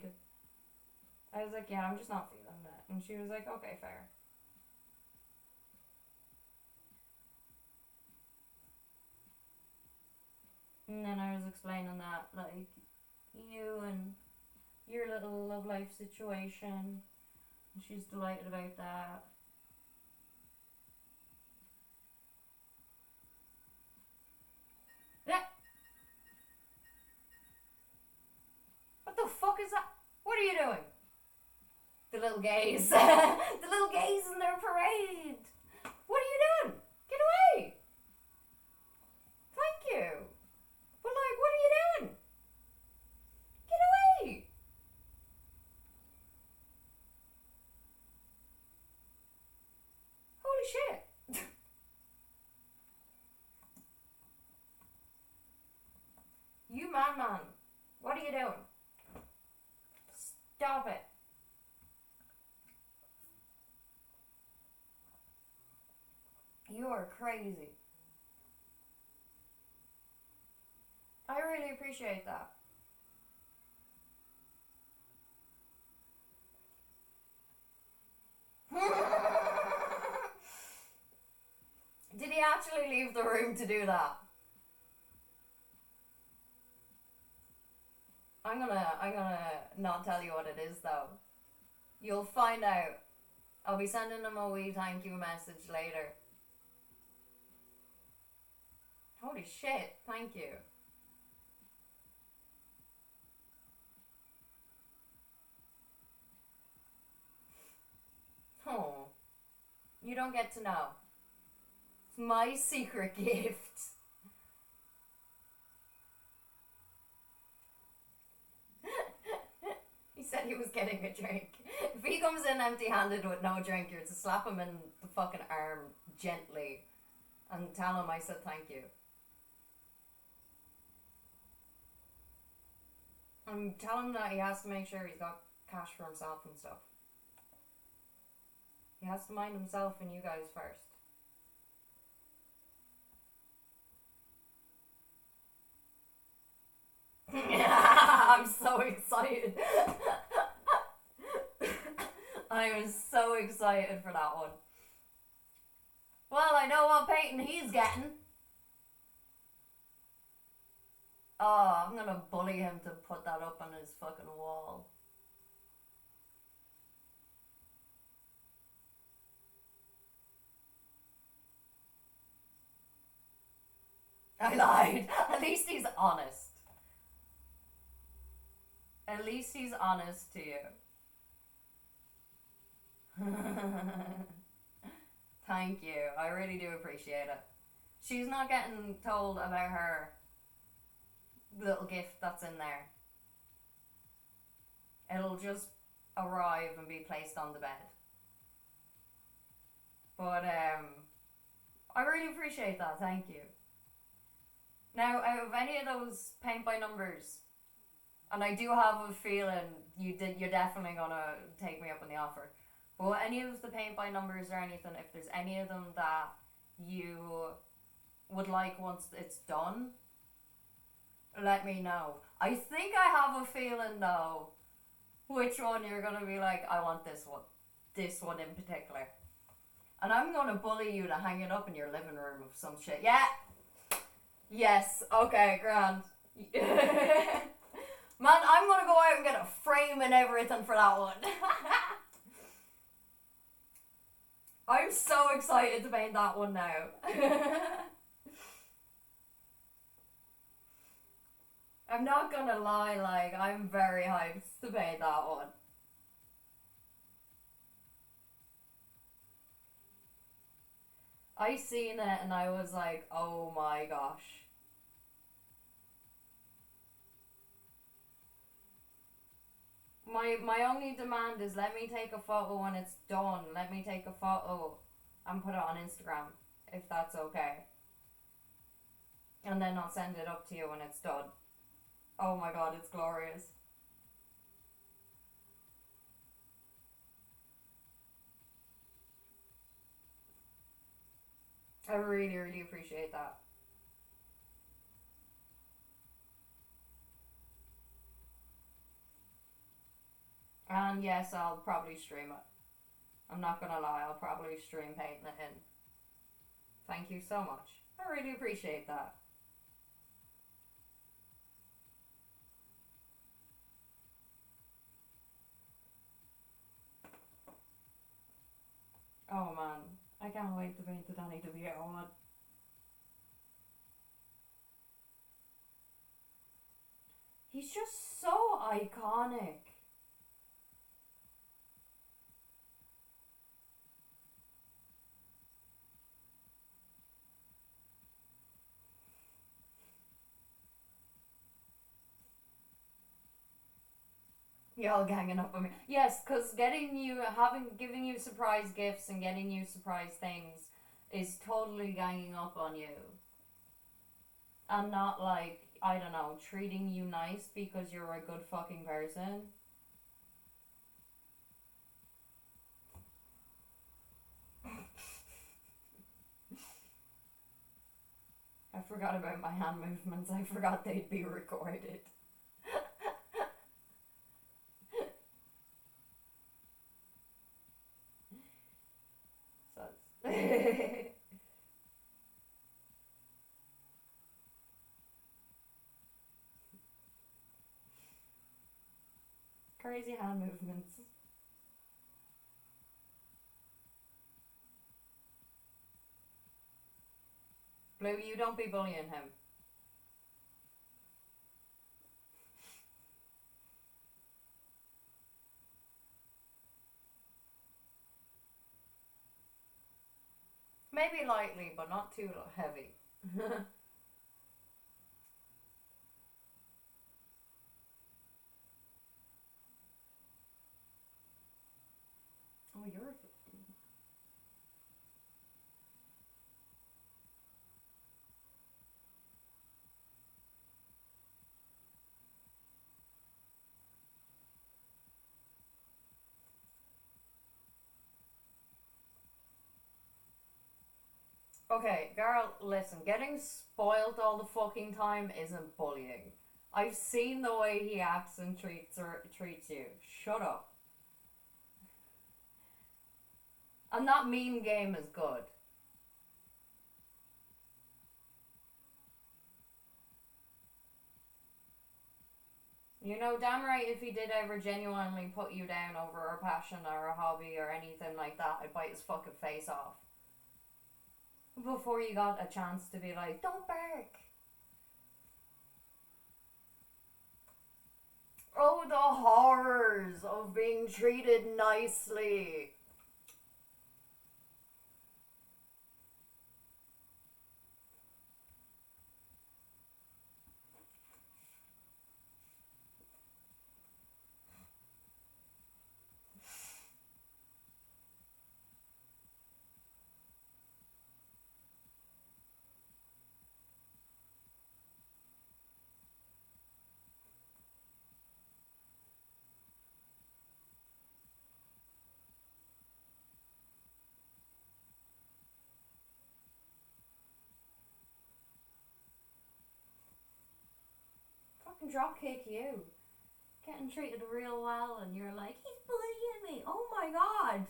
S1: I was like, yeah, I'm just not feeling that. And she was like, okay, fair. And then I was explaining that, like, you and your little love life situation. And she's delighted about that. Yeah. What the fuck is that? What are you doing? The little gays. The little gays in their parade. What are you doing? Get away. Thank you. But like, what are you doing? Get away. Holy shit. You man. What are you doing? Stop it. You are crazy. I really appreciate that. Did he actually leave the room to do that? I'm gonna not tell you what it is though. You'll find out. I'll be sending him a wee thank you message later. Holy shit, thank you. Oh, you don't get to know. It's my secret gift. He said he was getting a drink. If he comes in empty-handed with no drink, you're to slap him in the fucking arm gently and tell him I said thank you. And tell him that he has to make sure he's got cash for himself and stuff. He has to mind himself and you guys first. I'm so excited. I am so excited for that one. Well, I know what painting he's getting. Oh, I'm gonna bully him to put that up on his fucking wall. I lied. At least he's honest. At least he's honest to you. Thank you. I really do appreciate it. She's not getting told about her little gift that's in there. It'll just arrive and be placed on the bed. But I really appreciate that. Thank you. Now, out of any of those paint by numbers, and I do have a feeling you're definitely gonna take me up on the offer. But any of the paint by numbers or anything, if there's any of them that you would like once it's done, let me know. I think I have a feeling though which one you're gonna be like, I want this one. This one in particular. And I'm gonna bully you to hang it up in your living room of some shit. Yeah! Yes, okay, grand. Man, I'm gonna go out and get a frame and everything for that one. I'm so excited to paint that one now. I'm not gonna lie, like, I'm very hyped to paint that one. I seen it and I was like, oh my gosh. My only demand is let me take a photo when it's done. Let me take a photo and put it on Instagram, if that's okay. And then I'll send it up to you when it's done. Oh my god, it's glorious. I really, really appreciate that. And yes, I'll probably stream it. I'm not gonna lie, I'll probably stream painting it in. Thank you so much. I really appreciate that. Oh man, I can't wait to paint the Danny DeVito one. He's just so iconic. Y'all ganging up on me. Yes, because giving you surprise gifts and getting you surprise things is totally ganging up on you. And not like, I don't know, treating you nice because you're a good fucking person. I forgot about my hand movements. I forgot they'd be recorded. Crazy hand movements. Blue, you don't be bullying him. Maybe lightly, but not too heavy. Oh, you're 15. Okay, girl, listen, getting spoiled all the fucking time isn't bullying. I've seen the way he acts and treats you. Shut up. And that mean game is good. You know, damn right, if he did ever genuinely put you down over a passion or a hobby or anything like that, I'd bite his fucking face off. Before you got a chance to be like, don't bark. Oh, the horrors of being treated nicely. Fucking dropkick you. Getting treated real well and you're like, he's bullying me. Oh my god.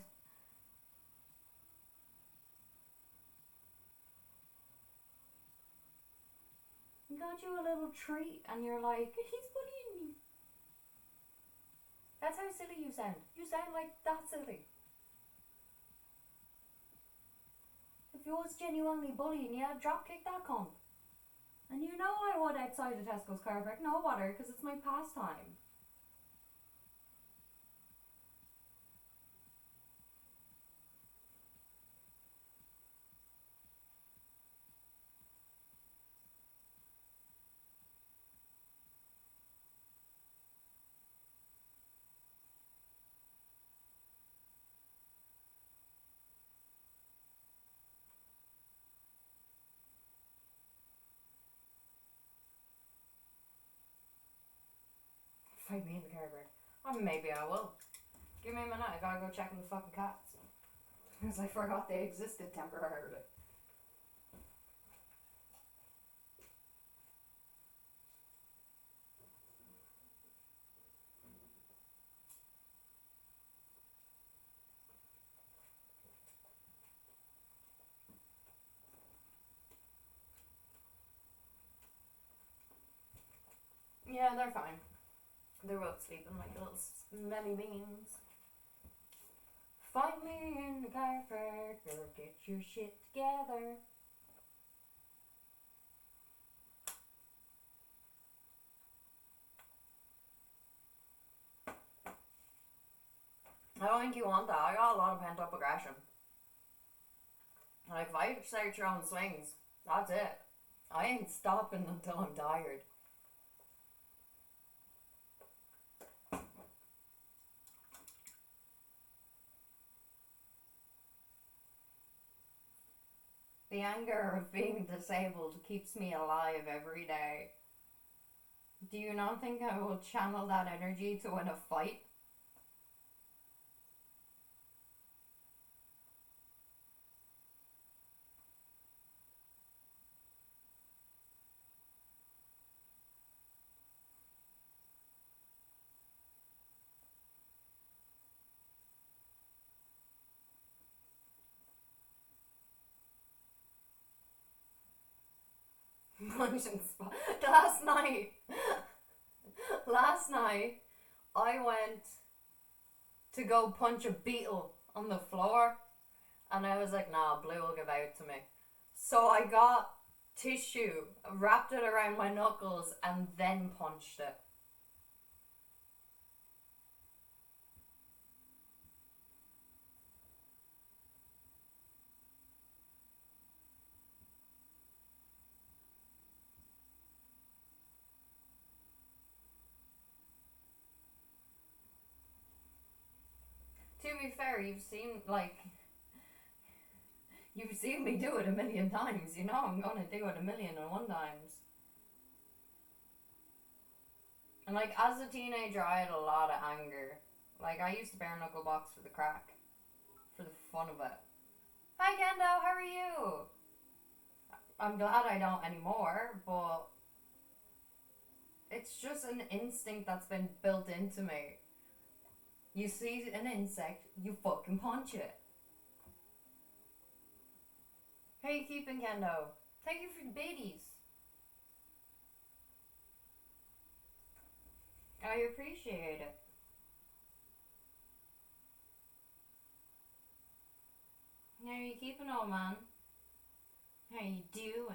S1: He got you a little treat and you're like, he's bullying me. That's how silly you sound. You sound like that silly. If he was genuinely bullying you, I'd dropkick that cunt. And you know I would outside of Tesco's car park. No bother, because it's my pastime. Fight me in the car park. Or maybe I will. Give me a minute, I gotta go check on the fucking cats. Because I forgot they existed temporarily. Yeah, they're fine. They're both sleeping like little smelly beans. Find me in the car park, or get your shit together. I don't think you want that. I got a lot of pent up aggression. Like, if I start throwing swings, that's it. I ain't stopping until I'm tired. The anger of being disabled keeps me alive every day. Do you not think I will channel that energy to win a fight? Punching spot. Last night, I went to go punch a beetle on the floor, and I was like, nah, Blue will give out to me. So I got tissue, wrapped it around my knuckles, and then punched it. To be fair, you've seen me do it a million times. You know I'm gonna do it a million and one times. And like as a teenager, I had a lot of anger. Like I used to bare knuckle box for the crack, for the fun of it. Hi Kendo, how are you? I'm glad I don't anymore, but it's just an instinct that's been built into me. You see an insect, you fucking punch it. How you keeping, Kendo? Thank you for the biddies. I appreciate it. How you keeping, old man? How you doing?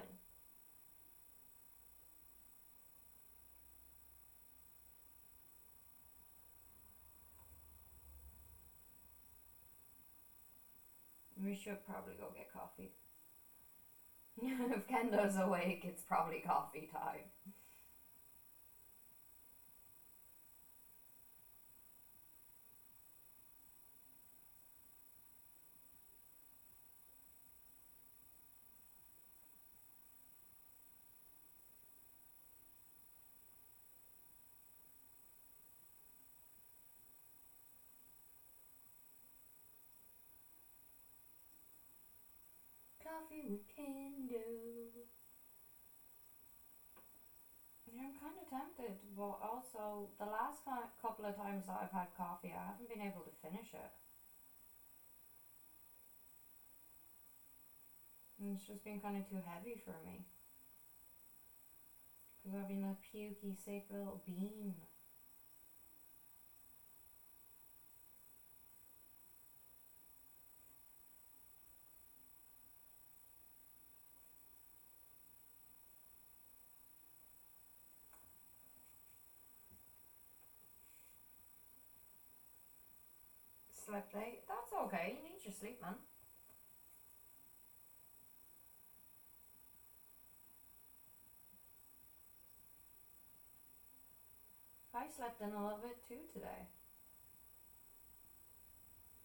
S1: We should probably go get coffee. If Kendo's awake, it's probably coffee time. Coffee with Kendo. Yeah, I'm kind of tempted, but also the last couple of times that I've had coffee, I haven't been able to finish it. And it's just been kind of too heavy for me. Because I've been a pukey, sick little bean. Slept late. That's okay. You need your sleep, man. I slept in a little bit too today.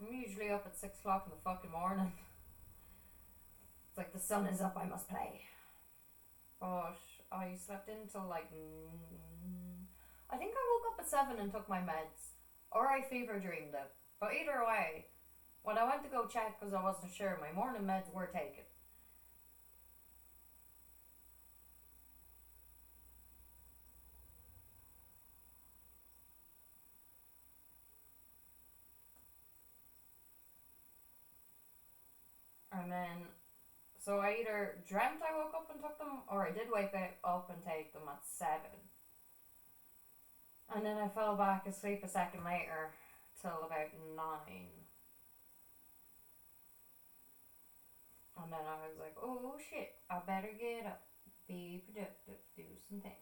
S1: I'm usually up at 6 o'clock in the fucking morning. It's like the sun is up, I must play. But I slept in till like... I think I woke up at 7 and took my meds. Or I fever dreamed it. But either way, when I went to go check because I wasn't sure, my morning meds were taken. And then, so I either dreamt I woke up and took them, or I did wake up and take them at 7. And then I fell back asleep a second later till about 9. And then I was like, oh shit, I better get up, be productive, do some things.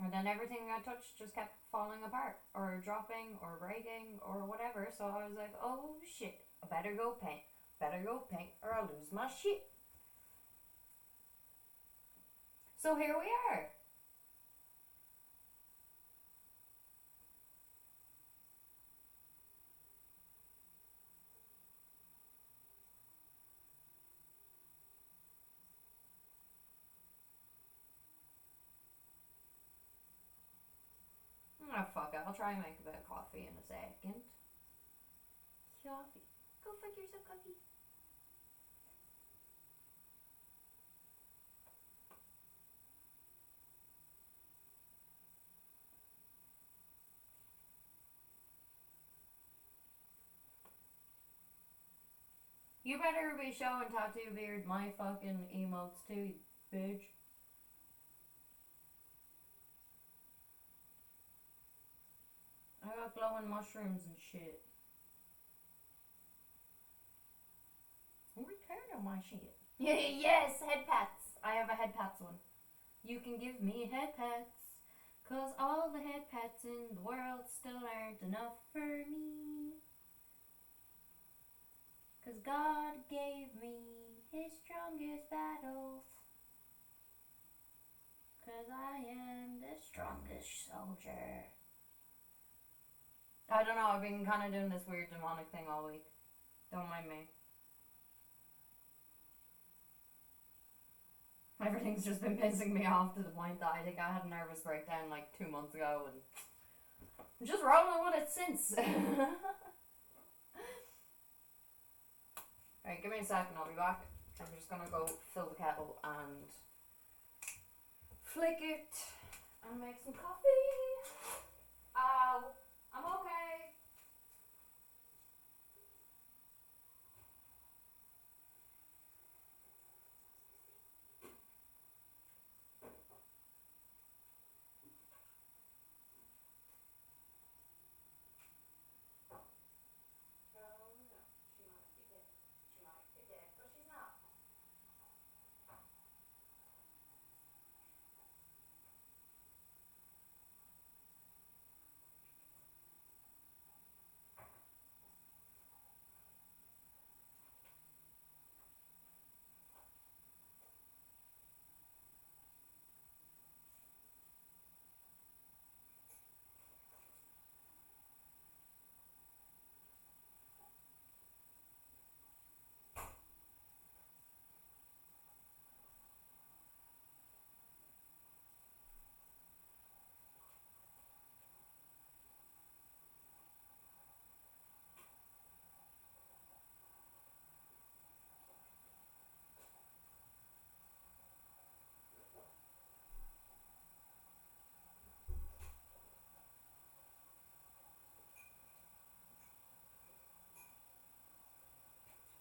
S1: And then everything I touched just kept falling apart, or dropping, or breaking, or whatever. So I was like, oh shit, I better go paint, or I'll lose my shit. So here we are. Ah, fuck it. I'll try and make a bit of coffee in a second. Coffee. Go fuck yourself, coffee. You better be showing Tattoo Beard my fucking emotes too, bitch. I got glowing mushrooms and shit. Return on my shit. Yes, head pats. I have a head pats one. You can give me head pats, 'cause all the head pats in the world still aren't enough for me. 'Cause God gave me his strongest battles, 'cause I am the strongest soldier. I don't know, I've been kind of doing this weird demonic thing all week. Don't mind me. Everything's just been pissing me off to the point that I think I had a nervous breakdown like 2 months ago, and I'm just rolling with it since. Alright, give me a second, I'll be back. I'm just gonna go fill the kettle and flick it and make some coffee. Ow, I'm okay. Oh no, she might be dead. She might be dead, but she's not.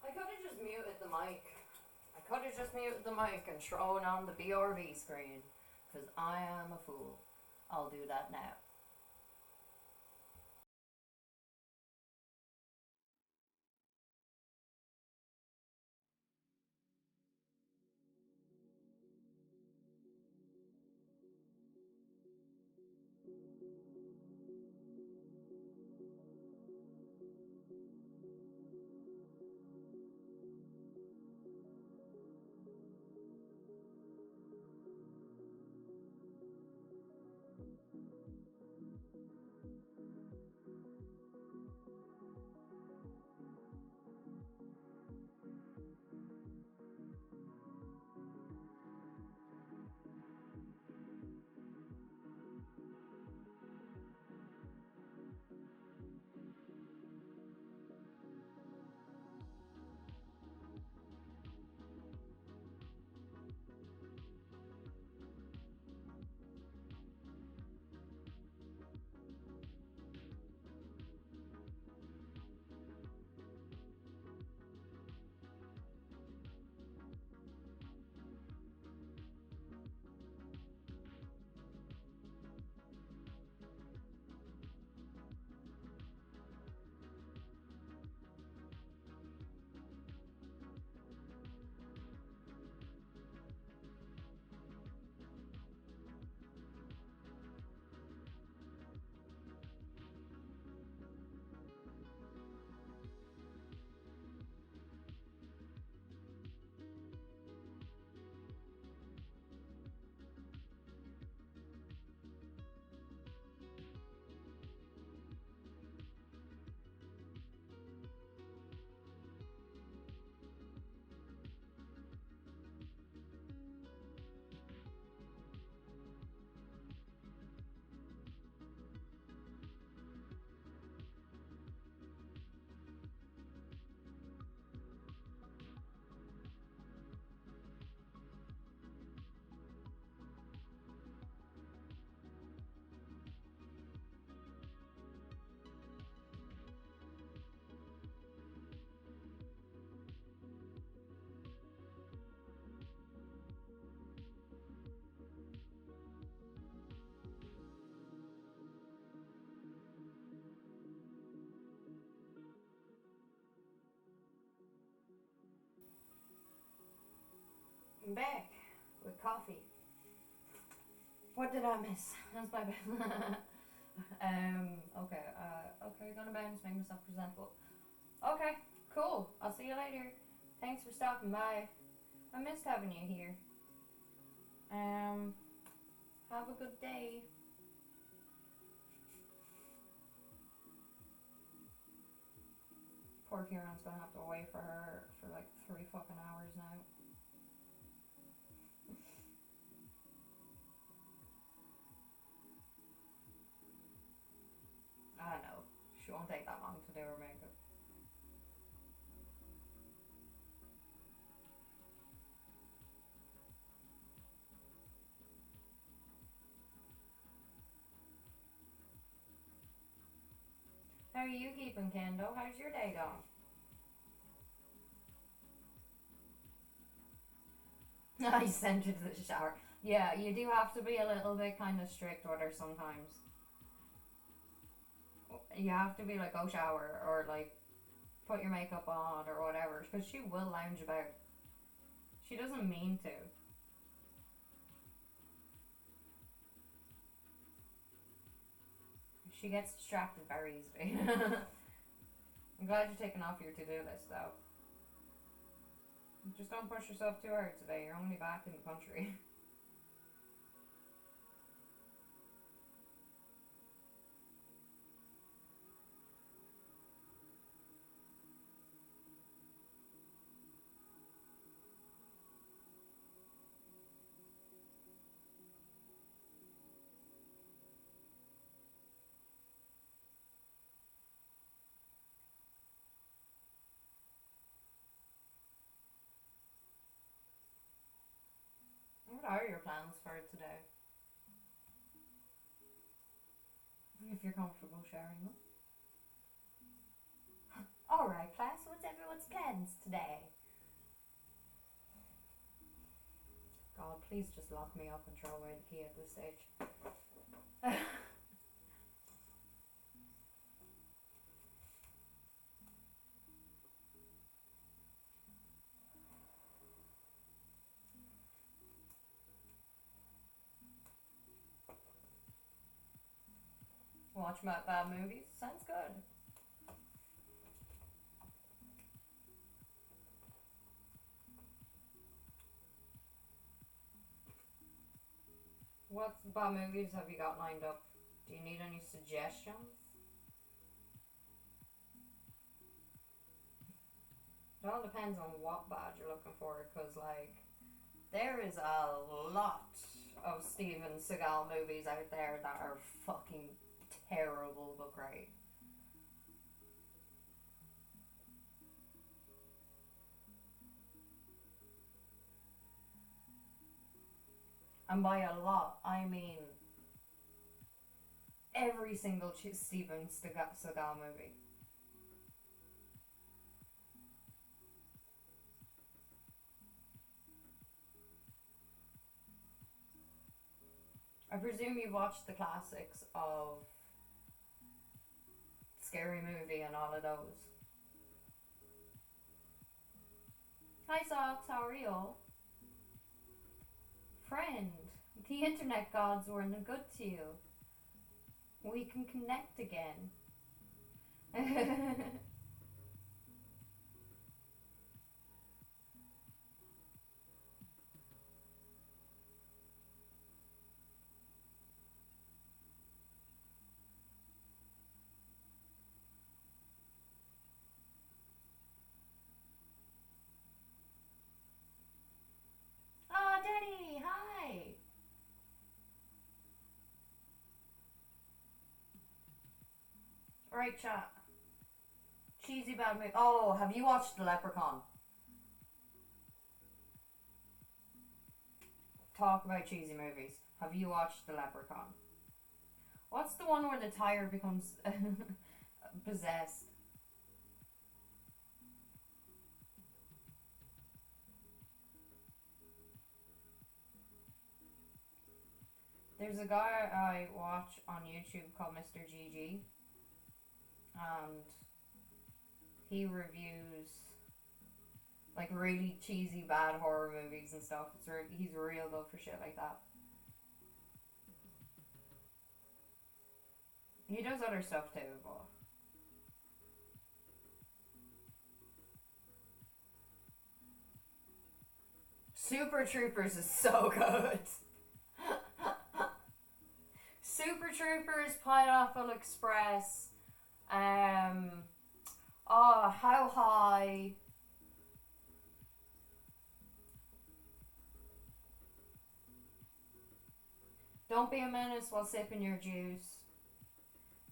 S1: I could have just muted the mic. I could have just muted the mic and thrown on the BRB screen, because I am a fool. I'll do that now. I'm back with coffee. What did I miss? That's my bad. Okay, gonna bounce, make myself presentable. Okay, cool. I'll see you later. Thanks for stopping by. I missed having you here. Um, have a good day. Poor Kieran's gonna have to wait for her for like 3 fucking hours now. I know. She won't take that long to do her makeup. How are you keeping, Kendo? How's your day going? I sent you to the shower. Yeah, you do have to be a little bit kind of strict with her sometimes. You have to be like, go shower, or like, put your makeup on, or whatever, because she will lounge about. She doesn't mean to. She gets distracted very easily. I'm glad you're taking off your to-do list, though. Just don't push yourself too hard today. You're only back in the country. What are your plans for today? If you're comfortable sharing them. Alright, class, what's everyone's plans today? God, please just lock me up and throw away the key at this stage. Watch bad movies? Sounds good. What bad movies have you got lined up? Do you need any suggestions? It all depends on what bad you're looking for, because, like, there is a lot of Steven Seagal movies out there that are fucking terrible but great. And by a lot, I mean every single Steven Seagal movie. I presume you've watched the classics of Scary Movie and all of those. Hi Socks, how are you? Friend, the internet gods weren't good to you. We can connect again. Oh, Daddy, hi. Right, chat. Cheesy bad movie. Oh, have you watched The Leprechaun? Talk about cheesy movies. Have you watched The Leprechaun? What's the one where the tire becomes possessed? There's a guy I watch on YouTube called Mr. GG, and he reviews like really cheesy bad horror movies and stuff. He's real good for shit like that. He does other stuff too, but Super Troopers is so good. Super Troopers, Pineapple Express, um, oh, How High. Don't be a menace while sipping your juice.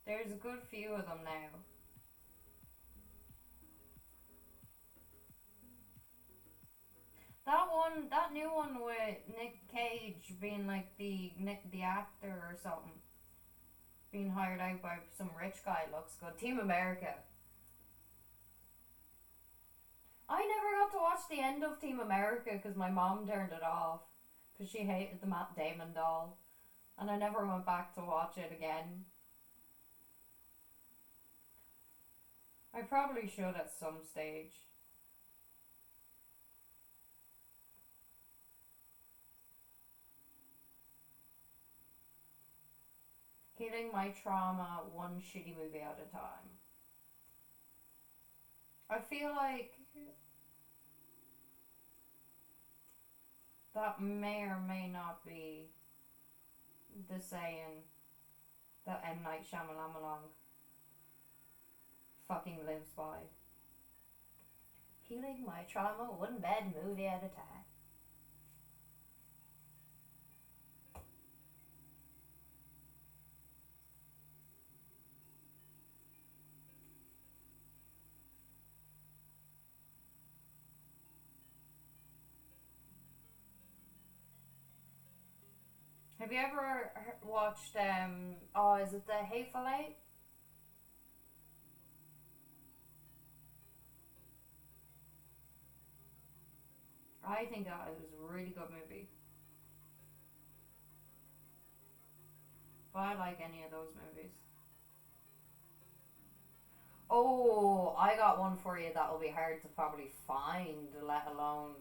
S1: There's a good few of them now. That new one with Nick Cage being like the actor or something. being hired out by some rich guy looks good. Team America. I never got to watch the end of Team America because my mom turned it off because she hated the Matt Damon doll, and I never went back to watch it again. I probably should at some stage. Healing my trauma one shitty movie at a time. I feel like that may or may not be the saying that M. Night Shyamalan fucking lives by. Healing my trauma one bad movie at a time. Have you ever watched, is it The Hateful Eight? I think that it was a really good movie. But I like any of those movies. Oh, I got one for you that will be hard to probably find, let alone,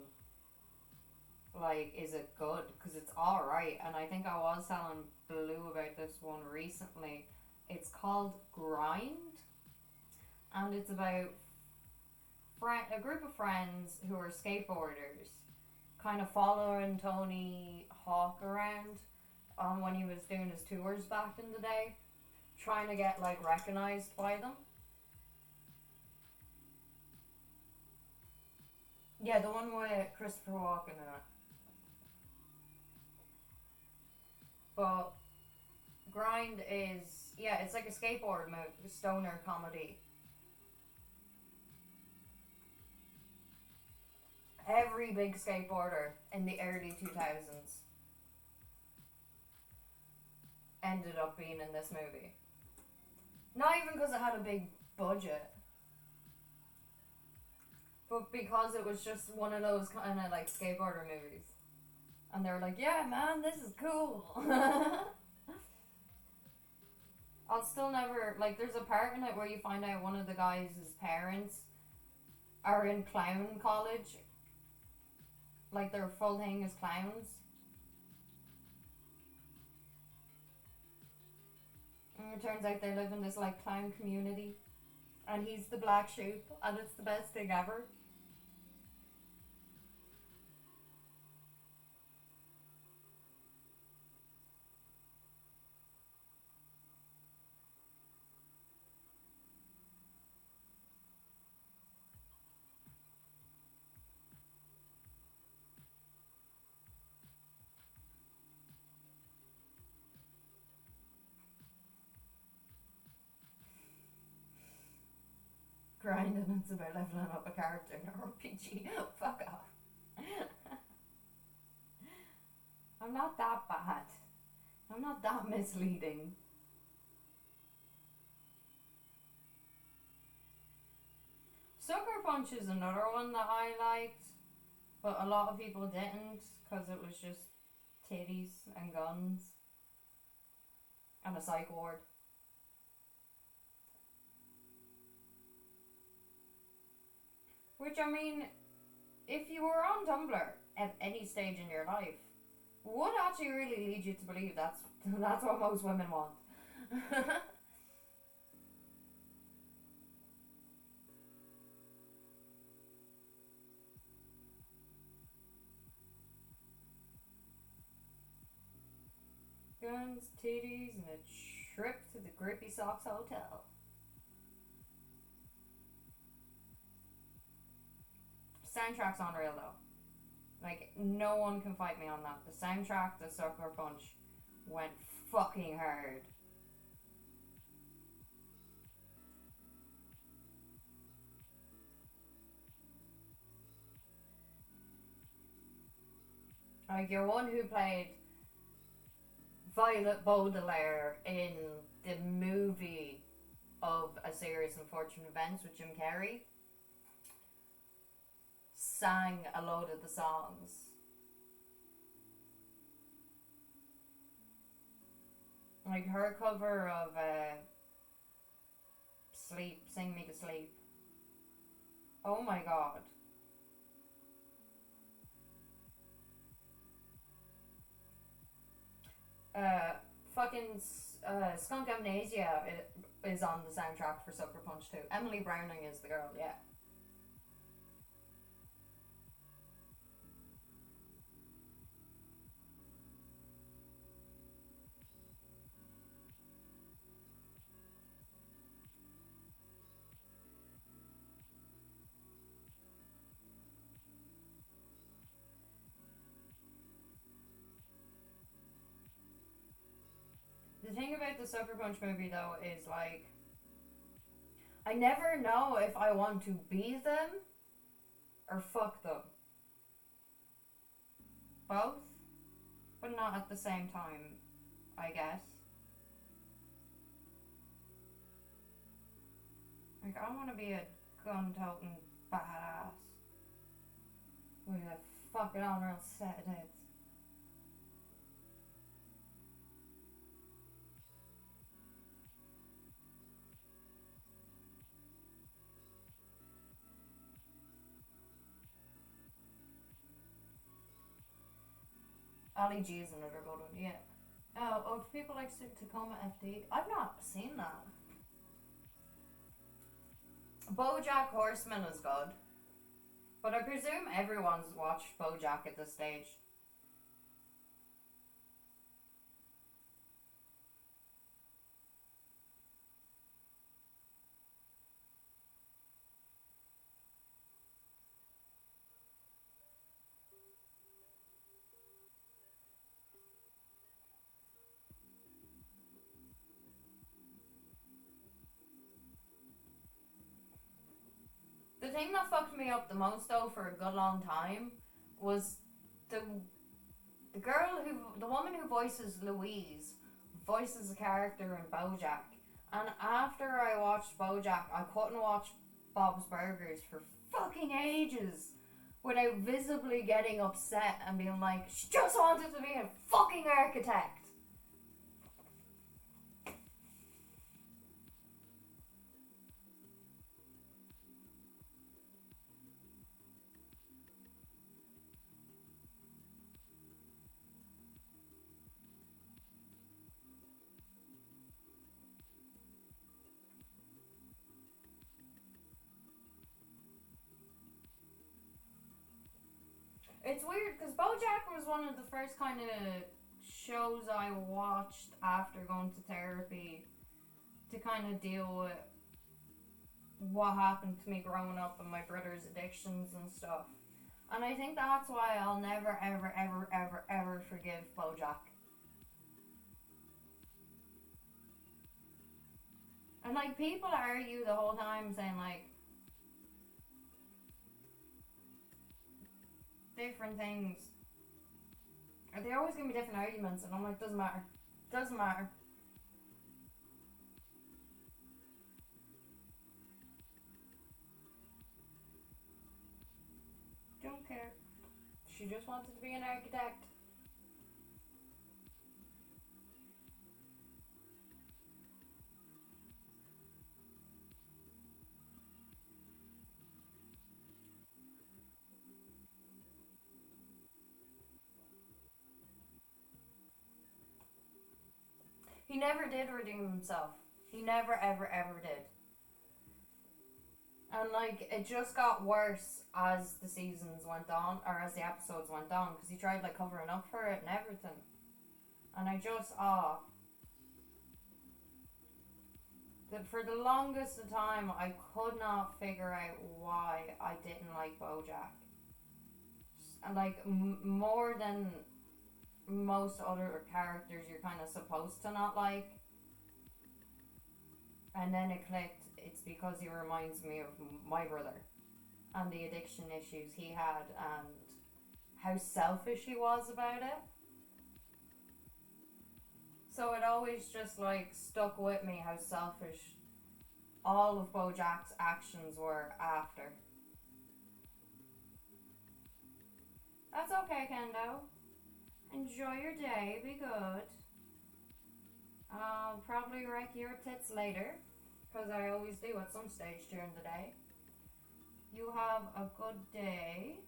S1: like, is it good? Because it's alright, and I think I was telling Blue about this one recently. It's called Grind, and it's about a group of friends who are skateboarders, kind of following Tony Hawk around when he was doing his tours back in the day, trying to get, like, recognized by them. Yeah, the one with Christopher Walken in it. But Grind is, yeah, it's like a skateboard movie, stoner comedy. Every big skateboarder in the early 2000s ended up being in this movie. Not even because it had a big budget, but because it was just one of those kind of like skateboarder movies. And they were like, yeah, man, this is cool. I'll still never, like, there's a part in it where you find out one of the guys' parents are in clown college. Like, their full thing is clowns. And it turns out they live in this, like, clown community. And he's the black sheep, and it's the best thing ever. Grinding, it's about leveling up a character in an RPG. Fuck off. I'm not that bad. I'm not that misleading. Sucker Punch is another one that I liked, but a lot of people didn't because it was just titties and guns and a psych ward. Which, I mean, if you were on Tumblr at any stage in your life, would actually really lead you to believe that's what most women want. Guns, titties, and a trip to the Grippy Socks Hotel. Soundtrack's unreal though. Like, no one can fight me on that. The soundtrack to Sucker Punch went fucking hard. Like, you're one who played Violet Baudelaire in the movie of A Series of Unfortunate Events with Jim Carrey sang a load of the songs. Like her cover of Sleep, Sing Me to Sleep. Oh my god. Fucking Skunk Amnesia is on the soundtrack for Sucker Punch too. Emily Browning is the girl, yeah. The thing about the Sucker Punch movie though is like, I never know if I want to be them or fuck them. Both, but not at the same time, I guess. Like, I want to be a gun-toting badass with a fucking on real set of tits. Ali G is another good one, yeah. Oh, if people like Tacoma FD, I've not seen that. BoJack Horseman is good, but I presume everyone's watched BoJack at this stage. The thing that fucked me up the most though for a good long time was the the woman who voices Louise voices a character in BoJack, and after I watched BoJack, I couldn't watch Bob's Burgers for fucking ages without visibly getting upset and being like, she just wanted to be a fucking architect. It's weird because BoJack was one of the first kind of shows I watched after going to therapy to kind of deal with what happened to me growing up and my brother's addictions and stuff. And I think that's why I'll never, ever, ever, ever, ever forgive BoJack. And like people argue the whole time saying like different things. They always give me different arguments, and I'm like, doesn't matter. Doesn't matter. Don't care. She just wanted to be an architect. He never did redeem himself. He never, ever, ever did. And like, it just got worse as the seasons went on, or as the episodes went on, because he tried like covering up for it and everything. And I just, that for the longest of time, I could not figure out why I didn't like BoJack. And like, more than most other characters you're kind of supposed to not like. And then it clicked, it's because he reminds me of my brother and the addiction issues he had and how selfish he was about it. So it always just like stuck with me how selfish all of Bojack's actions were after. That's okay, Kendo. Enjoy your day, be good. I'll probably wreck your tits later, because I always do at some stage during the day. You have a good day.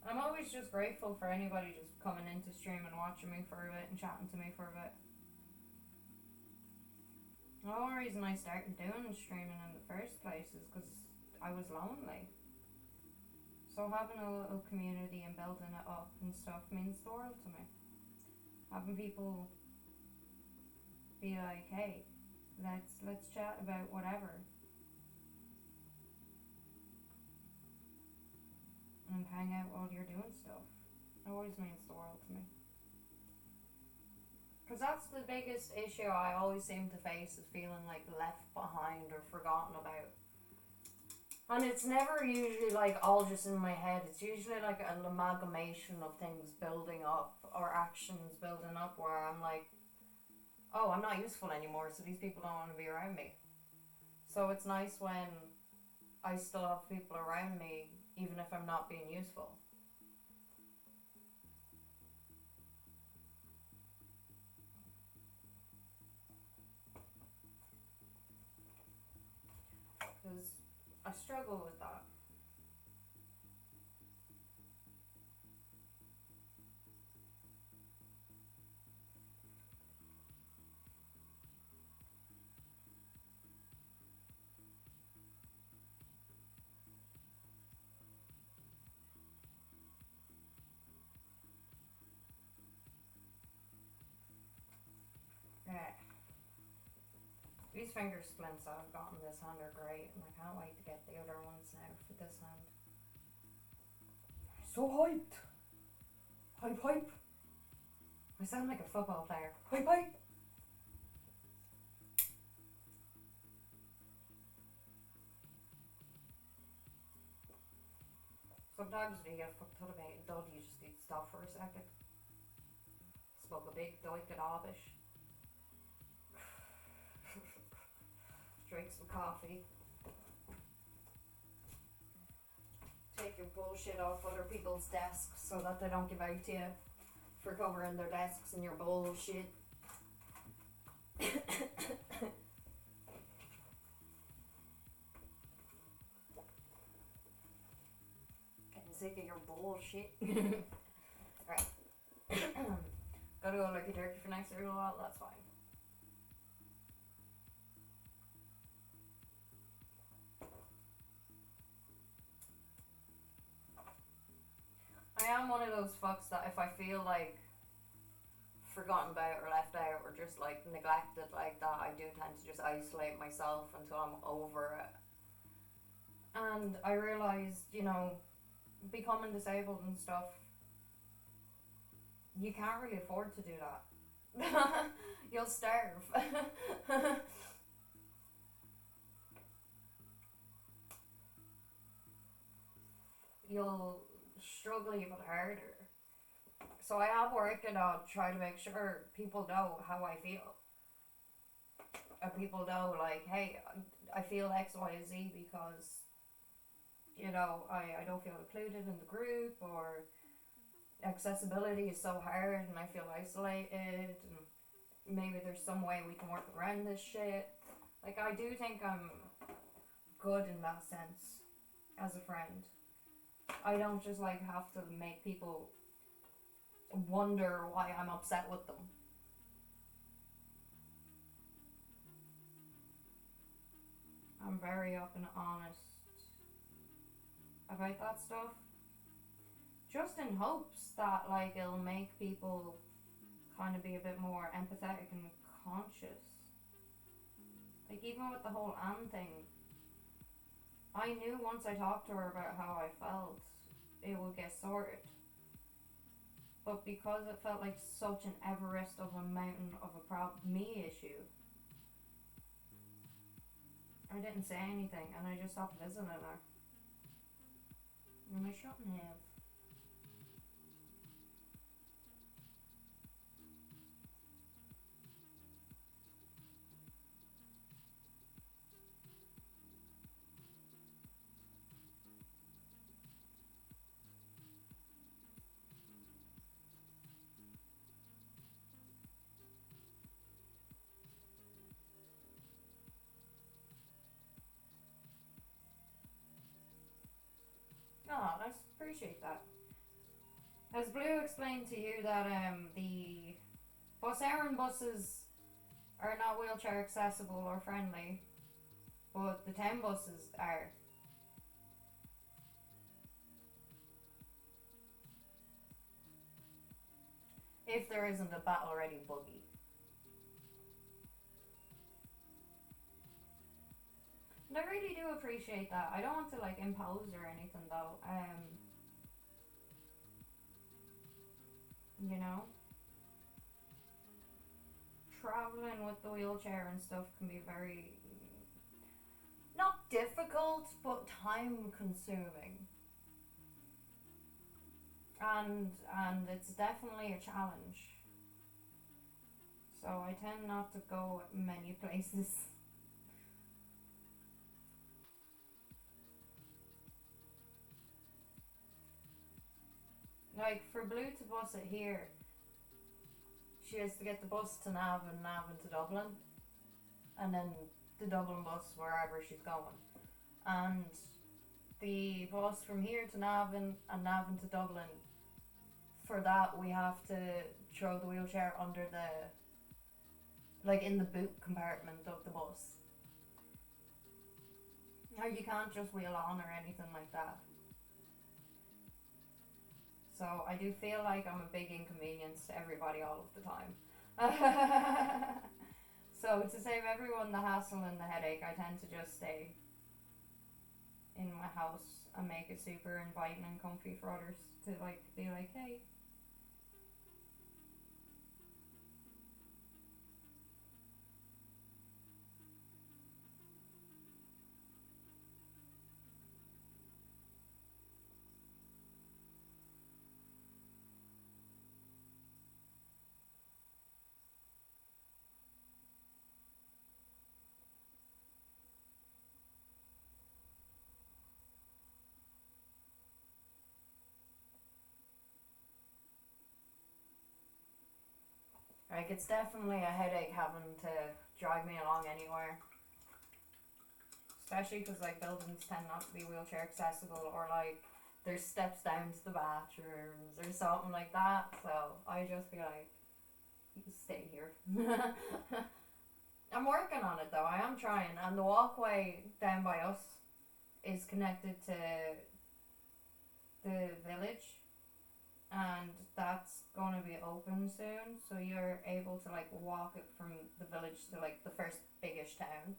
S1: I'm always just grateful for anybody just coming into stream and watching me for a bit and chatting to me for a bit. The whole reason I started doing streaming in the first place is because I was lonely. So having a little community and building it up and stuff means the world to me. Having people be like, hey, let's chat about whatever. And hang out while you're doing stuff. It always means the world to me. Because that's the biggest issue I always seem to face, is feeling like left behind or forgotten about. And it's never usually like all just in my head. It's usually like an amalgamation of things building up, or actions building up, where I'm like, oh, I'm not useful anymore, so these people don't want to be around me. So it's nice when I still have people around me, even if I'm not being useful. Because I struggle with that. Yeah. These finger splints I've gotten this hand are great, and I can't wait to get the other ones now for this hand. So hyped! Hype, hype! I sound like a football player. Hype, hype! Sometimes when you get a fuck ton of bait done, you just need to stop for a second. Smoke a big doink of Amish. Drink some coffee. Take your bullshit off other people's desks so that they don't give out to you for covering their desks and your bullshit. Getting sick of your bullshit. Right. Gotta go lurky turkey for next little while, that's fine. I am one of those fucks that if I feel like forgotten about or left out or just like neglected like that, I do tend to just isolate myself until I'm over it. And I realised, you know, becoming disabled and stuff, you can't really afford to do that. You'll starve. You'll struggle even harder. So I am working on trying to make sure people know how I feel. And people know, like, hey, I feel X, Y, and Z because, you know, I don't feel included in the group, or accessibility is so hard and I feel isolated, and maybe there's some way we can work around this shit. Like, I do think I'm good in that sense as a friend. I don't just like have to make people wonder why I'm upset with them. I'm very open and honest about that stuff. Just in hopes that like it'll make people kind of be a bit more empathetic and conscious. Like even with the whole Anne thing, I knew once I talked to her about how I felt, it would get sorted. But because it felt like such an Everest of a mountain of a me issue, I didn't say anything and I just stopped visiting her. And I shouldn't have. Oh, I appreciate that. Has Blue explained to you that the bus errand buses are not wheelchair accessible or friendly, but the town buses are? If there isn't a battle ready buggy. And I really do appreciate that. I don't want to like impose or anything though. You know, traveling with the wheelchair and stuff can be very not difficult, but time consuming. And it's definitely a challenge. So I tend not to go many places. Like for Blue to bus it here, she has to get the bus to Navan to Dublin, and then the Dublin bus wherever she's going. And the bus from here to Navan and Navan to Dublin, for that we have to throw the wheelchair under like in the boot compartment of the bus. Or you can't just wheel on or anything like that. So I do feel like I'm a big inconvenience to everybody all of the time. So to save everyone the hassle and the headache, I tend to just stay in my house and make it super inviting and comfy for others to like be like, hey. Like it's definitely a headache having to drag me along anywhere. Especially because like buildings tend not to be wheelchair accessible, or like there's steps down to the bathrooms or something like that. So I just be like, you stay here. I'm working on it though. I am trying, and the walkway down by us is connected to the village, and that's going to be open soon. So you're able to like walk it from the village to like the first biggish town,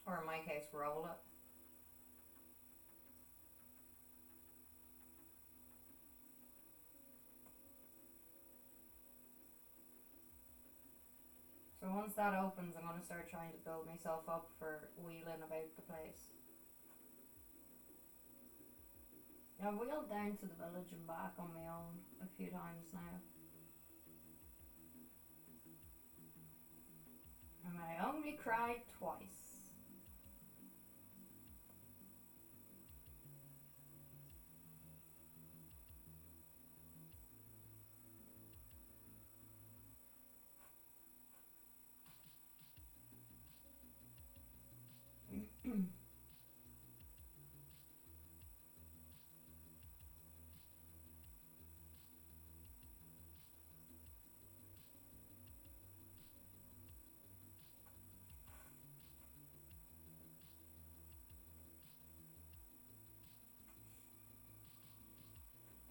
S1: or in my case, roll it. So once that opens, I'm going to start trying to build myself up for wheeling about the place. I've wheeled down to the village and back on my own a few times now. And I only cried twice.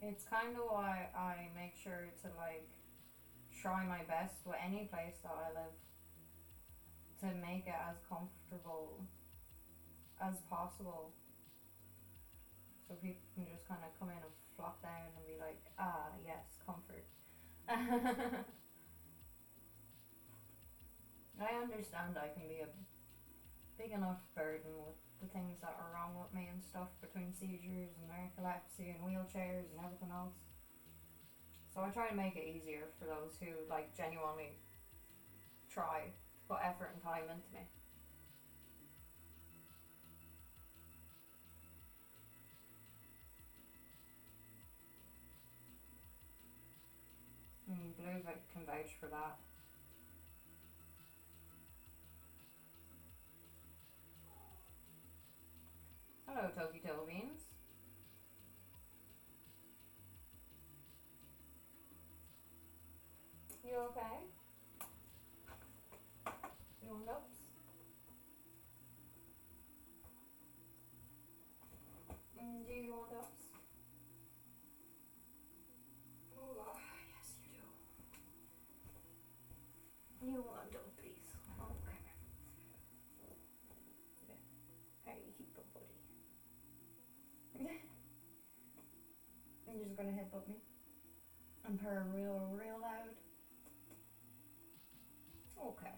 S1: It's kind of why I make sure to like try my best with any place that I live to make it as comfortable as possible, so people can just kind of come in and flop down and be like, ah, yes, comfort. I understand I can be a big enough burden with the things that are wrong with me and stuff, between seizures and narcolepsy and wheelchairs and everything else. So I try to make it easier for those who like genuinely try to put effort and time into me. And Blue can vouch for that. Hello, Toki Toe Beans. You okay? You want ups? Do you want ups? Oh, yes you do. You want uppies. Okay. Hey, keep it, buddy. You're just gonna headbutt me and purr real loud. Okay.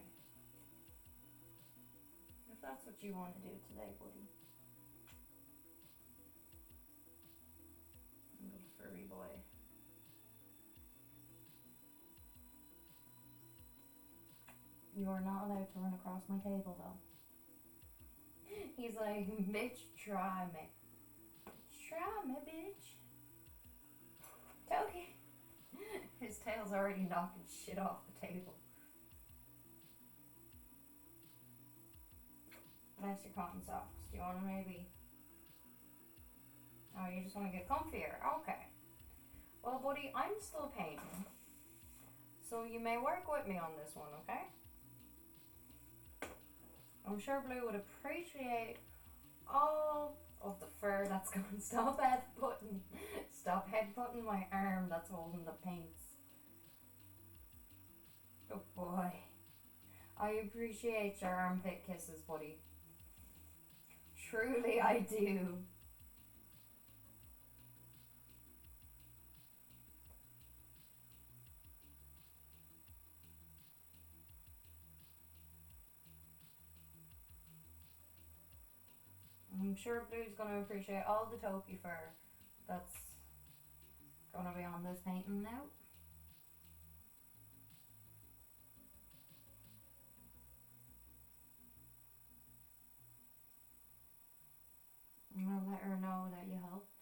S1: If that's what you want to do today, buddy. Little furry boy. You are not allowed to run across my table, though. He's like, bitch, try me. Try me, bitch. Toki. His tail's already knocking shit off the table. That's your cotton socks. Do you want to maybe... Oh, you just want to get comfier. Okay. Well, buddy, I'm still painting. So you may work with me on this one, okay? I'm sure Blue would appreciate all of the fur that's going to stop headbutting my arm that's holding the paints. Oh boy. I appreciate your armpit kisses, buddy. Truly I do. I'm sure Blue's going to appreciate all the Toki fur that's going to be on this painting now. And I'll let her know that you helped.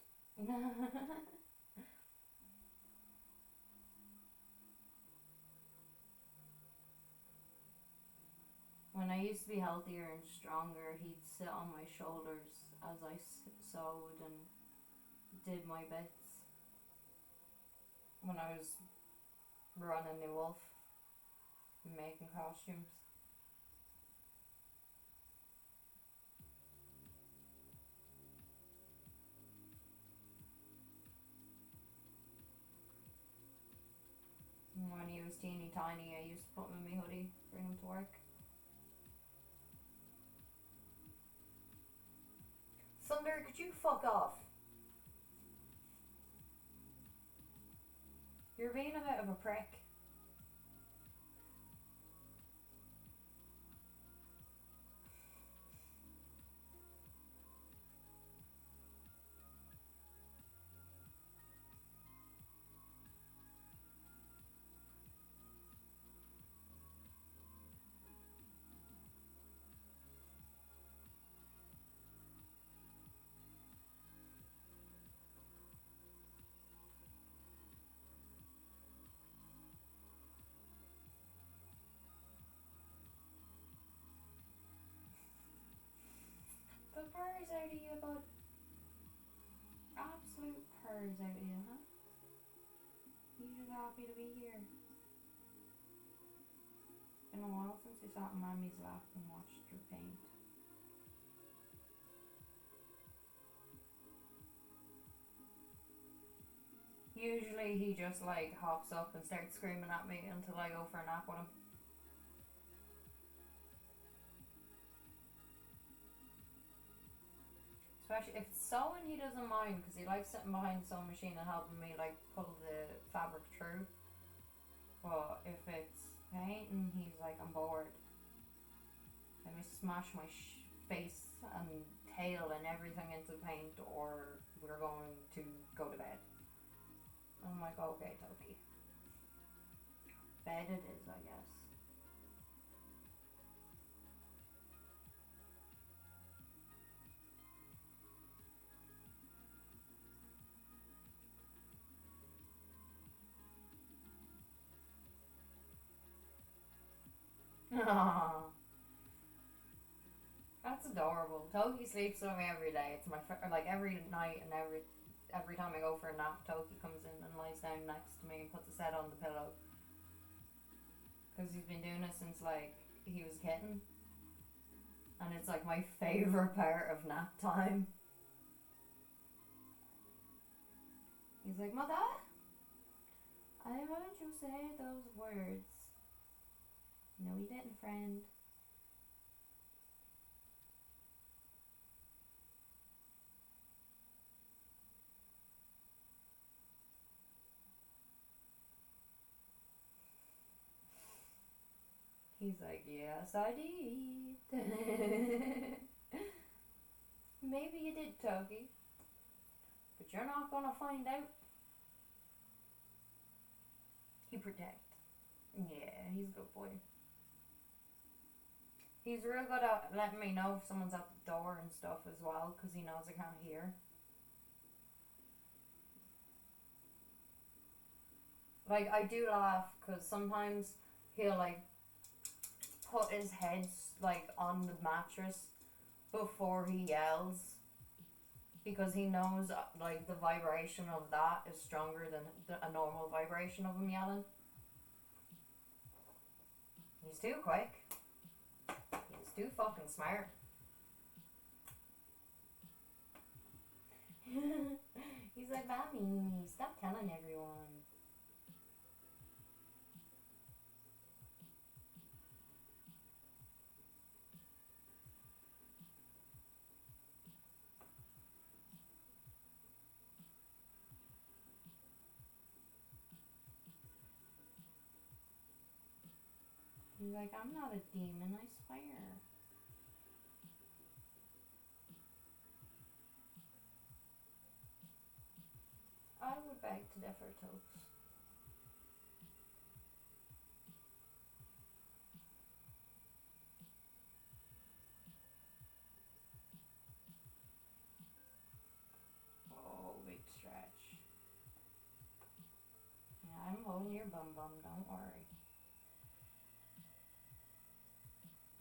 S1: When I used to be healthier and stronger, he'd sit on my shoulders as I sewed and did my bits. When I was running the wolf and making costumes. And when he was teeny tiny, I used to put him in my hoodie, bring him to work. Thunder, could you fuck off? You're being a bit of a prick. The purrs out of you, bud. Absolute purrs out of you, huh? You just happy to be here. It's been a while since you sat in Mommy's lap and watched her paint. Usually he just like hops up and starts screaming at me until I go for a nap with him. Especially if it's sewing, he doesn't mind because he likes sitting behind the sewing machine and helping me like pull the fabric through. But if it's painting, he's like, I'm bored. Let me smash my face and tail and everything into the paint, or we're going to go to bed. And I'm like, okay, Toki. Bed it is, I guess. That's adorable. Toki sleeps with me every day. It's my like every night and every time I go for a nap, Toki comes in and lies down next to me and puts his head on the pillow. Because he's been doing it since like he was a kitten, and it's like my favorite part of nap time. He's like, Mother, I heard you say those words. No, you didn't, friend. He's like, yes, I did. Maybe you did, Toki. But you're not gonna find out. He protect. Yeah, he's a good boy. He's real good at letting me know if someone's at the door and stuff as well, because he knows I can't hear. Like, I do laugh, because sometimes he'll, like, put his head, like, on the mattress before he yells, because he knows, like, the vibration of that is stronger than a normal vibration of him yelling. He's too quick. He's too fucking smart. He's like, Mommy, stop telling everyone. He's like, I'm not a demon, I swear. I would beg to differ, Tokes. Oh, big stretch. Yeah, I'm holding your bum, don't worry.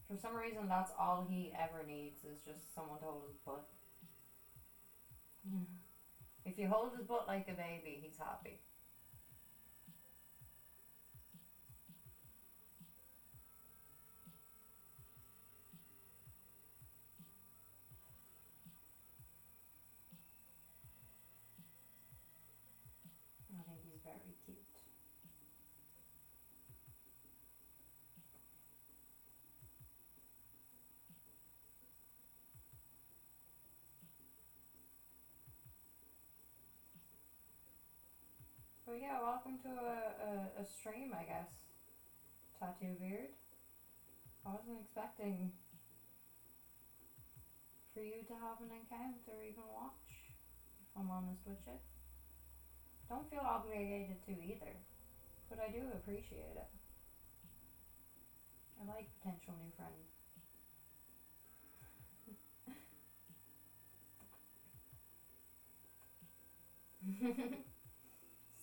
S1: For some reason, that's all he ever needs is just someone to hold his butt. If you hold his butt like a baby, he's happy. I think he's very cute. But yeah, welcome to a stream, I guess. Tattoo Beard. I wasn't expecting for you to have an encounter or even watch, if I'm honest with you. Don't feel obligated to either, but I do appreciate it. I like potential new friends.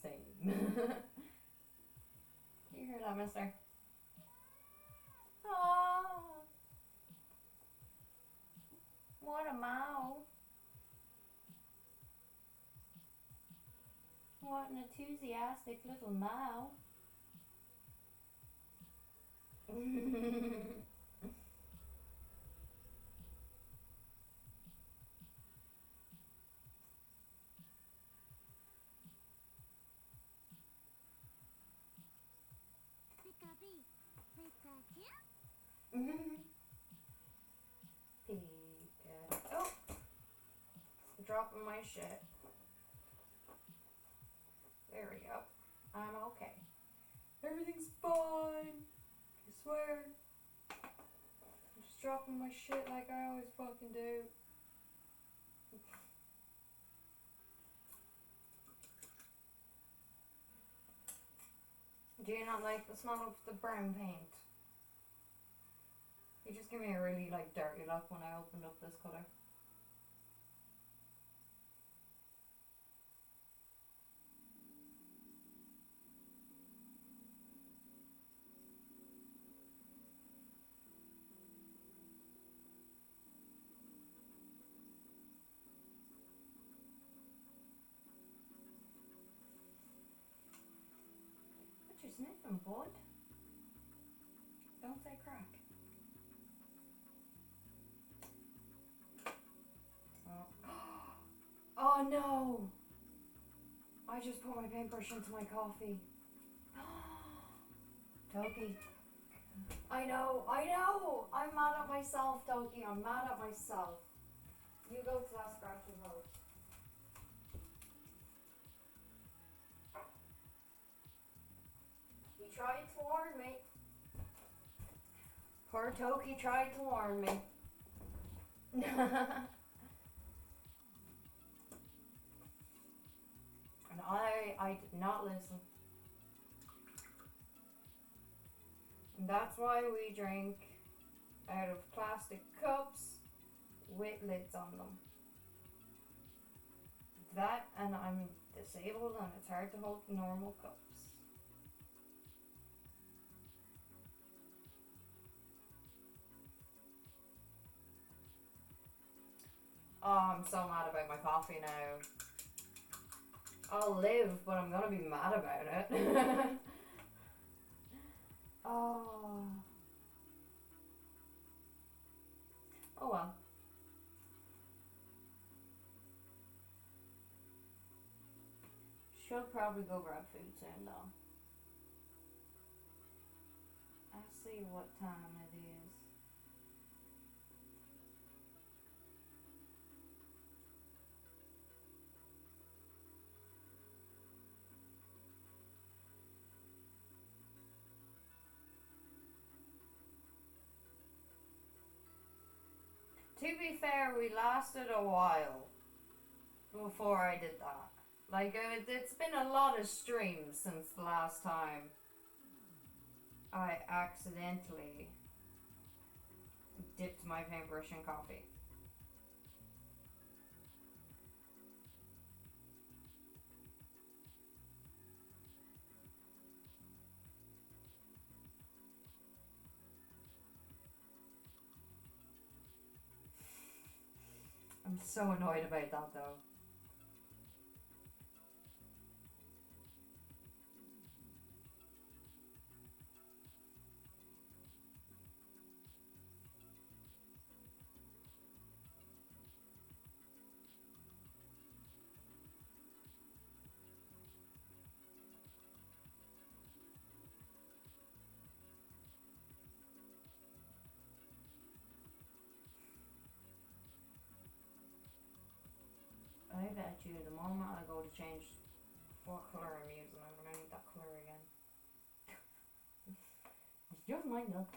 S1: Same. You hear that, mister? Oh, what a mow. What an enthusiastic little mow. Peek. Oh, dropping my shit. There we go. I'm okay. Everything's fine. I swear. I'm just dropping my shit like I always fucking do. Do you not like the smell of the brown paint? You just give me a really like dirty look when I opened up this colour. What you sniffing, bud? Don't say crack. Oh no! I just put my paintbrush into my coffee. Toki. I know! I'm mad at myself, Toki. I'm mad at myself. You go to that scratching post. He tried to warn me. Poor Toki tried to warn me. And I did not listen. And that's why we drink out of plastic cups with lids on them. That, and I'm disabled and it's hard to hold normal cups. Oh, I'm so mad about my coffee now. I'll live, but I'm gonna be mad about it. Oh. Oh well. Should probably go grab food soon though. I see what time it is. To be fair, we lasted a while before I did that. Like, it's been a lot of streams since the last time I accidentally dipped my paintbrush in coffee. I'm so annoyed about that though. I bet you the moment I go to change what colour I'm using, I'm gonna need that colour again. It's just my luck.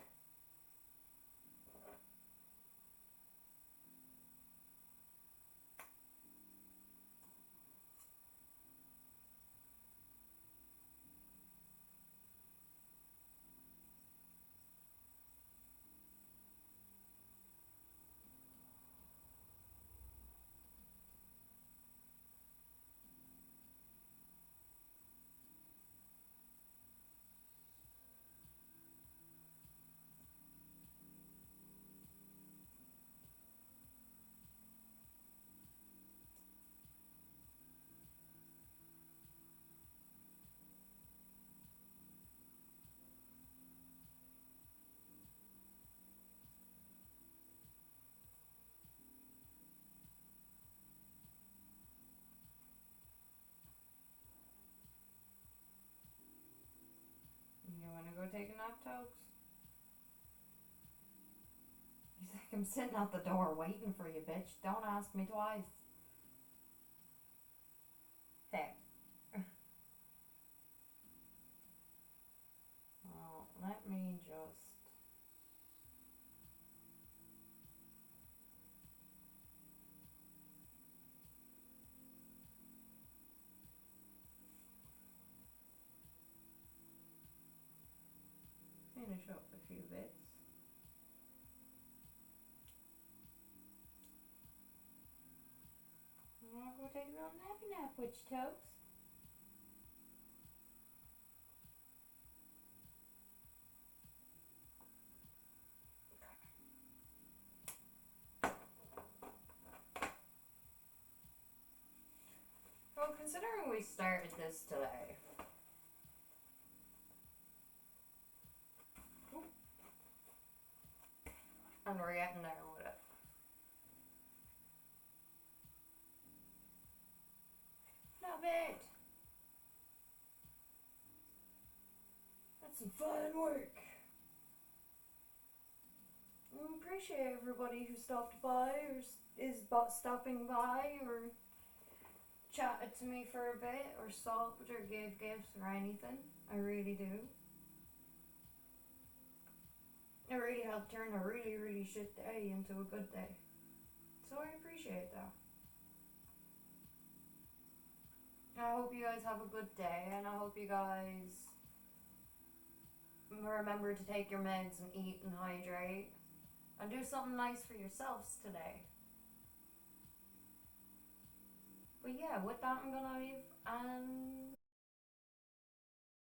S1: You wanna go take a nap, Tokes? He's like, I'm sitting at the door waiting for you, bitch. Don't ask me twice. Fair. Well, let me just. Finish up a few bits. I'm gonna go take a little nappy nap with you, toes. Well, considering we started this today, and we're getting there with it. Not bad. That's some fun work. I appreciate everybody who stopped by or is stopping by or chatted to me for a bit or stopped or gave gifts or anything. I really do. It really helped turn a really, really shit day into a good day. So I appreciate that. I hope you guys have a good day, and I hope you guys remember to take your meds and eat and hydrate and do something nice for yourselves today. But yeah, with that I'm gonna leave and